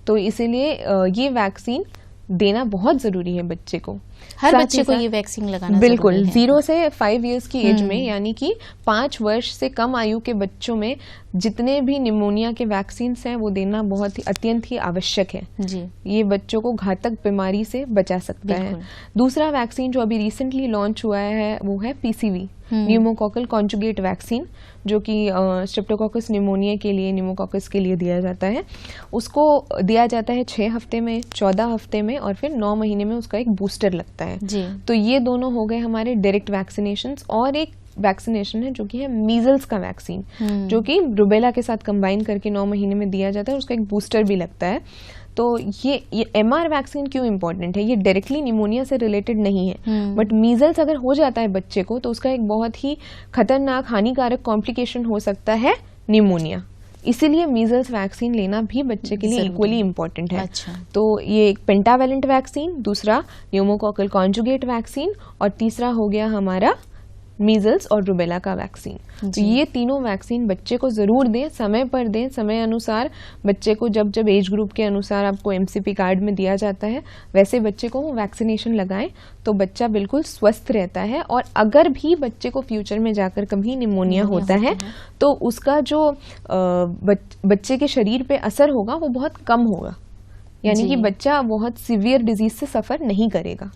[SPEAKER 2] तो इसीलिए ये वैक्सीन देना बहुत जरूरी है बच्चे को।
[SPEAKER 1] हर बच्चे को ये वैक्सीन लगाना
[SPEAKER 2] बिल्कुल,
[SPEAKER 1] जरूरी है।
[SPEAKER 2] 0 से 5 इयर्स की एज में, यानी कि 5 वर्ष से कम आयु के बच्चों में जितने भी निमोनिया के वैक्सीन हैं वो देना बहुत ही अत्यंत ही आवश्यक है जी। ये बच्चों को घातक बीमारी से बचा सकता है। दूसरा वैक्सीन जो अभी रिसेंटली लॉन्च हुआ है वो है पीसीवी, न्यूमोकॉकल कॉन्जुगेट वैक्सीन, जो कि स्ट्रेप्टोकोकस निमोनिया के लिए, न्यूमोकॉकस के लिए दिया जाता है। उसको दिया जाता है 6 हफ्ते में, 14 हफ्ते में और फिर 9 महीने में उसका एक बूस्टर लगता है जी। तो ये दोनों हो गए हमारे डायरेक्ट वैक्सीनेशन। और एक वैक्सीनेशन है जो कि है मीजल्स का वैक्सीन, जो कि रुबेला के साथ कंबाइन करके 9 महीने में दिया जाता है, उसका एक बूस्टर भी लगता है। तो ये एमआर वैक्सीन क्यों इम्पोर्टेंट है? ये डायरेक्टली निमोनिया से रिलेटेड नहीं है, बट मीजल्स अगर हो जाता है बच्चे को तो उसका एक बहुत ही खतरनाक हानिकारक कॉम्प्लिकेशन हो सकता है निमोनिया। इसीलिए मीजल्स वैक्सीन लेना भी बच्चे के लिए इक्वली इम्पोर्टेंट है। अच्छा। तो ये एक पेंटावैलेंट वैक्सीन, दूसरा न्यूमोकॉकल कॉन्जुगेट वैक्सीन और तीसरा हो गया हमारा मीजल्स और रुबेला का वैक्सीन। तो ये तीनों वैक्सीन बच्चे को जरूर दें, समय पर दें, समय अनुसार। बच्चे को जब जब एज ग्रुप के अनुसार आपको एमसीपी कार्ड में दिया जाता है वैसे बच्चे को वैक्सीनेशन लगाएं तो बच्चा बिल्कुल स्वस्थ रहता है। और अगर भी बच्चे को फ्यूचर में जाकर कभी निमोनिया होता है तो उसका जो बच्चे के शरीर पे असर होगा वो बहुत कम होगा, यानी कि बच्चा बहुत सीवियर डिजीज से सफर नहीं करेगा।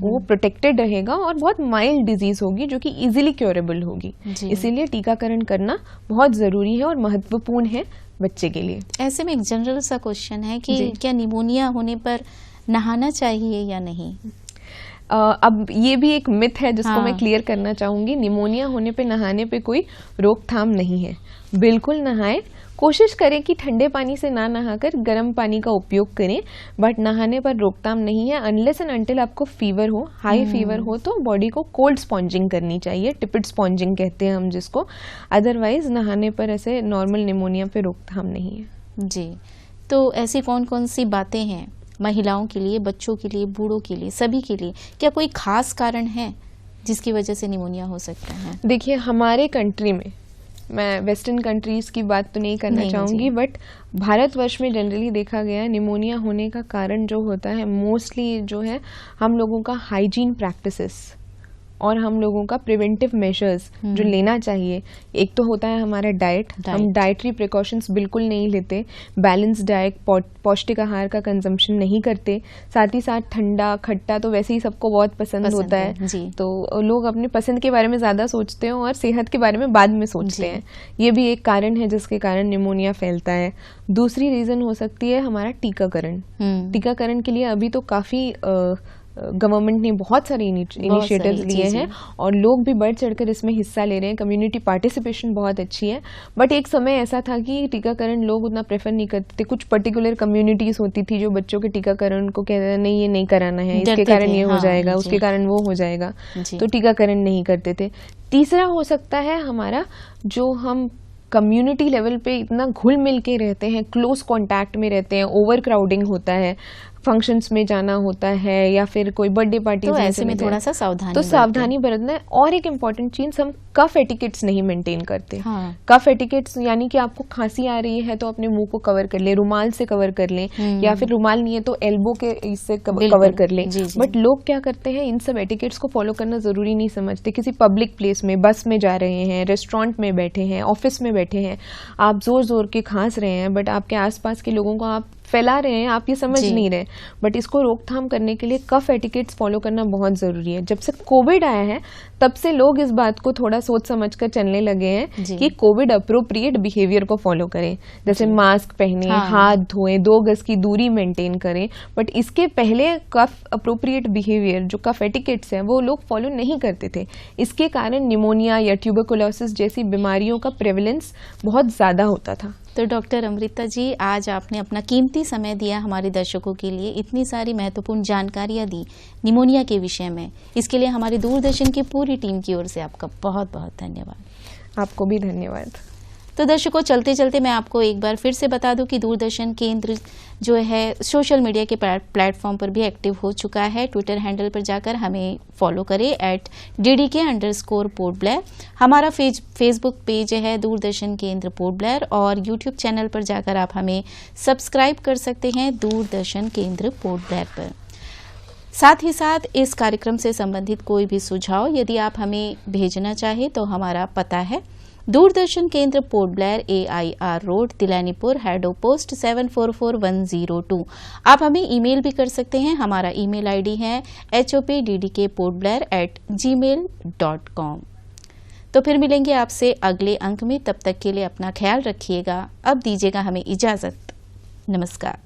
[SPEAKER 2] वो प्रोटेक्टेड रहेगा और बहुत माइल्ड डिजीज होगी जो कि इजीली क्योरेबल होगी। इसीलिए टीकाकरण करना बहुत जरूरी है और महत्वपूर्ण है बच्चे के लिए।
[SPEAKER 1] ऐसे में एक जनरल सा क्वेश्चन है कि क्या निमोनिया होने पर नहाना चाहिए या नहीं?
[SPEAKER 2] अब ये भी एक मिथ है जिसको मैं क्लियर करना चाहूंगी। निमोनिया होने पे नहाने पे कोई रोकथाम नहीं है, बिल्कुल नहाएं। कोशिश करें कि ठंडे पानी से ना नहाकर गर्म पानी का उपयोग करें, बट नहाने पर रोकथाम नहीं है। अनलेस एंड अनटिल आपको फीवर हो, हाई फीवर हो, तो बॉडी को कोल्ड स्पॉन्जिंग करनी चाहिए, टिपिड स्पॉन्जिंग कहते हैं हम जिसको। अदरवाइज नहाने पर ऐसे नॉर्मल निमोनिया पे रोकथाम नहीं है
[SPEAKER 1] जी। तो ऐसी कौन कौन सी बातें हैं महिलाओं के लिए, बच्चों के लिए, बूढ़ों के लिए, सभी के लिए? क्या कोई खास कारण है जिसकी वजह से निमोनिया हो सकता है?
[SPEAKER 2] देखिए, हमारे कंट्री में, मैं वेस्टर्न कंट्रीज की बात तो नहीं करना चाहूंगी, बट भारतवर्ष में जनरली देखा गया है निमोनिया होने का कारण जो होता है मोस्टली जो है हम लोगों का हाइजीन प्रैक्टिसेस और हम लोगों का प्रिवेंटिव मेजर्स जो लेना चाहिए। एक तो होता है हमारा डाइट। हम डाइटरी प्रिकॉशंस बिल्कुल नहीं लेते, बैलेंस डाइट, पौष्टिक आहार का कंजम्पशन नहीं करते। साथ ही साथ ठंडा खट्टा तो वैसे ही सबको बहुत पसंद होता है, तो लोग अपनी पसंद के बारे में ज्यादा सोचते हैं और सेहत के बारे में बाद में सोचते हैं। ये भी एक कारण है जिसके कारण निमोनिया फैलता है। दूसरी रीजन हो सकती है हमारा टीकाकरण। टीकाकरण के लिए अभी तो काफी गवर्नमेंट ने बहुत सारे इनिशिएटिव्स लिए
[SPEAKER 1] जी,
[SPEAKER 2] हैं
[SPEAKER 1] जी।
[SPEAKER 2] और लोग भी बढ़ चढ़कर इसमें हिस्सा ले रहे हैं। कम्युनिटी पार्टिसिपेशन बहुत अच्छी है, बट एक समय ऐसा था कि टीकाकरण लोग उतना प्रेफर नहीं करते थे। कुछ पर्टिकुलर कम्युनिटीज होती थी जो बच्चों के टीकाकरण को कहते थे नहीं, ये नहीं कराना है, इसके
[SPEAKER 1] डरते
[SPEAKER 2] कारण
[SPEAKER 1] थे,
[SPEAKER 2] ये हो
[SPEAKER 1] हाँ,
[SPEAKER 2] जाएगा,
[SPEAKER 1] जी।
[SPEAKER 2] उसके कारण वो हो जाएगा,
[SPEAKER 1] जी।
[SPEAKER 2] तो टीकाकरण नहीं करते थे। तीसरा हो सकता है हमारा, जो हम कम्युनिटी लेवल पे इतना घुल मिल के रहते हैं, क्लोज कांटेक्ट में रहते हैं, ओवर क्राउडिंग होता है, फंक्शंस में जाना होता है या फिर कोई बर्थडे पार्टी
[SPEAKER 1] तो ऐसे में थोड़ा सा सावधानी
[SPEAKER 2] तो
[SPEAKER 1] बरतें।
[SPEAKER 2] सावधानी बरतना है। और एक इम्पॉर्टेंट चीज, हम कफ एटिकेट्स नहीं मेंटेन करते।
[SPEAKER 1] हाँ।
[SPEAKER 2] कफ एटिकेट्स यानी कि आपको खांसी आ रही है तो अपने मुंह को कवर कर ले, रुमाल से कवर कर लें, या फिर रुमाल नहीं है तो एल्बो के इससे
[SPEAKER 1] बिल्कुल,
[SPEAKER 2] कवर कर लें।
[SPEAKER 1] जी, जी।
[SPEAKER 2] बट लोग क्या करते हैं, इन सब एटिकेट्स को फॉलो करना जरूरी नहीं समझते। किसी पब्लिक प्लेस में, बस में जा रहे हैं, रेस्टोरेंट में बैठे हैं, ऑफिस में बैठे हैं, आप जोर जोर के खांस रहे हैं, बट आपके आसपास के लोगों को आप फैला रहे हैं, आप ये समझ
[SPEAKER 1] जी।
[SPEAKER 2] नहीं रहे। बट इसको रोकथाम करने के लिए कफ एटिकेट्स फॉलो करना बहुत जरूरी है। जब से कोविड आया है तब से लोग इस बात को थोड़ा सोच समझ कर चलने लगे हैं
[SPEAKER 1] जी।
[SPEAKER 2] कि कोविड अप्रोप्रिएट बिहेवियर को फॉलो करें, जैसे मास्क पहने,
[SPEAKER 1] हाँ।
[SPEAKER 2] हाथ धोएं, 2 गज की दूरी मेंटेन करें। बट इसके पहले कफ अप्रोप्रिएट बिहेवियर, जो कफ एटिकेट्स है, वो लोग फॉलो नहीं करते थे। इसके कारण निमोनिया या ट्यूबरकुलोसिस जैसी बीमारियों का प्रेवलेंस बहुत ज्यादा होता था।
[SPEAKER 1] तो डॉक्टर अमृता जी, आज आपने अपना कीमती समय दिया हमारे दर्शकों के लिए, इतनी सारी महत्वपूर्ण जानकारियां दी निमोनिया के विषय में। इसके लिए हमारी दूरदर्शन की पूरी टीम की ओर से आपका बहुत बहुत धन्यवाद।
[SPEAKER 2] आपको भी धन्यवाद।
[SPEAKER 1] तो दर्शकों, चलते चलते मैं आपको एक बार फिर से बता दूं कि दूरदर्शन केंद्र जो है सोशल मीडिया के प्लेटफॉर्म पर भी एक्टिव हो चुका है। ट्विटर हैंडल पर जाकर हमें फॉलो करें @DDK_पोर्ट ब्लेयर। हमारा फेसबुक पेज है दूरदर्शन केंद्र पोर्ट ब्लेयर, और यूट्यूब चैनल पर जाकर आप हमें सब्सक्राइब कर सकते हैं दूरदर्शन केंद्र पोर्ट ब्लेयर पर। साथ ही साथ इस कार्यक्रम से संबंधित कोई भी सुझाव यदि आप हमें भेजना चाहें तो हमारा पता है Doordarshan Kendra Port Blair, AIR road, Tilanipur, Haddo post 744102। आप हमें ईमेल भी कर सकते हैं। हमारा ईमेल आईडी है hopddkportblair@gmail.com। तो फिर मिलेंगे आपसे अगले अंक में। तब तक के लिए अपना ख्याल रखिएगा। अब दीजिएगा हमें इजाजत। नमस्कार।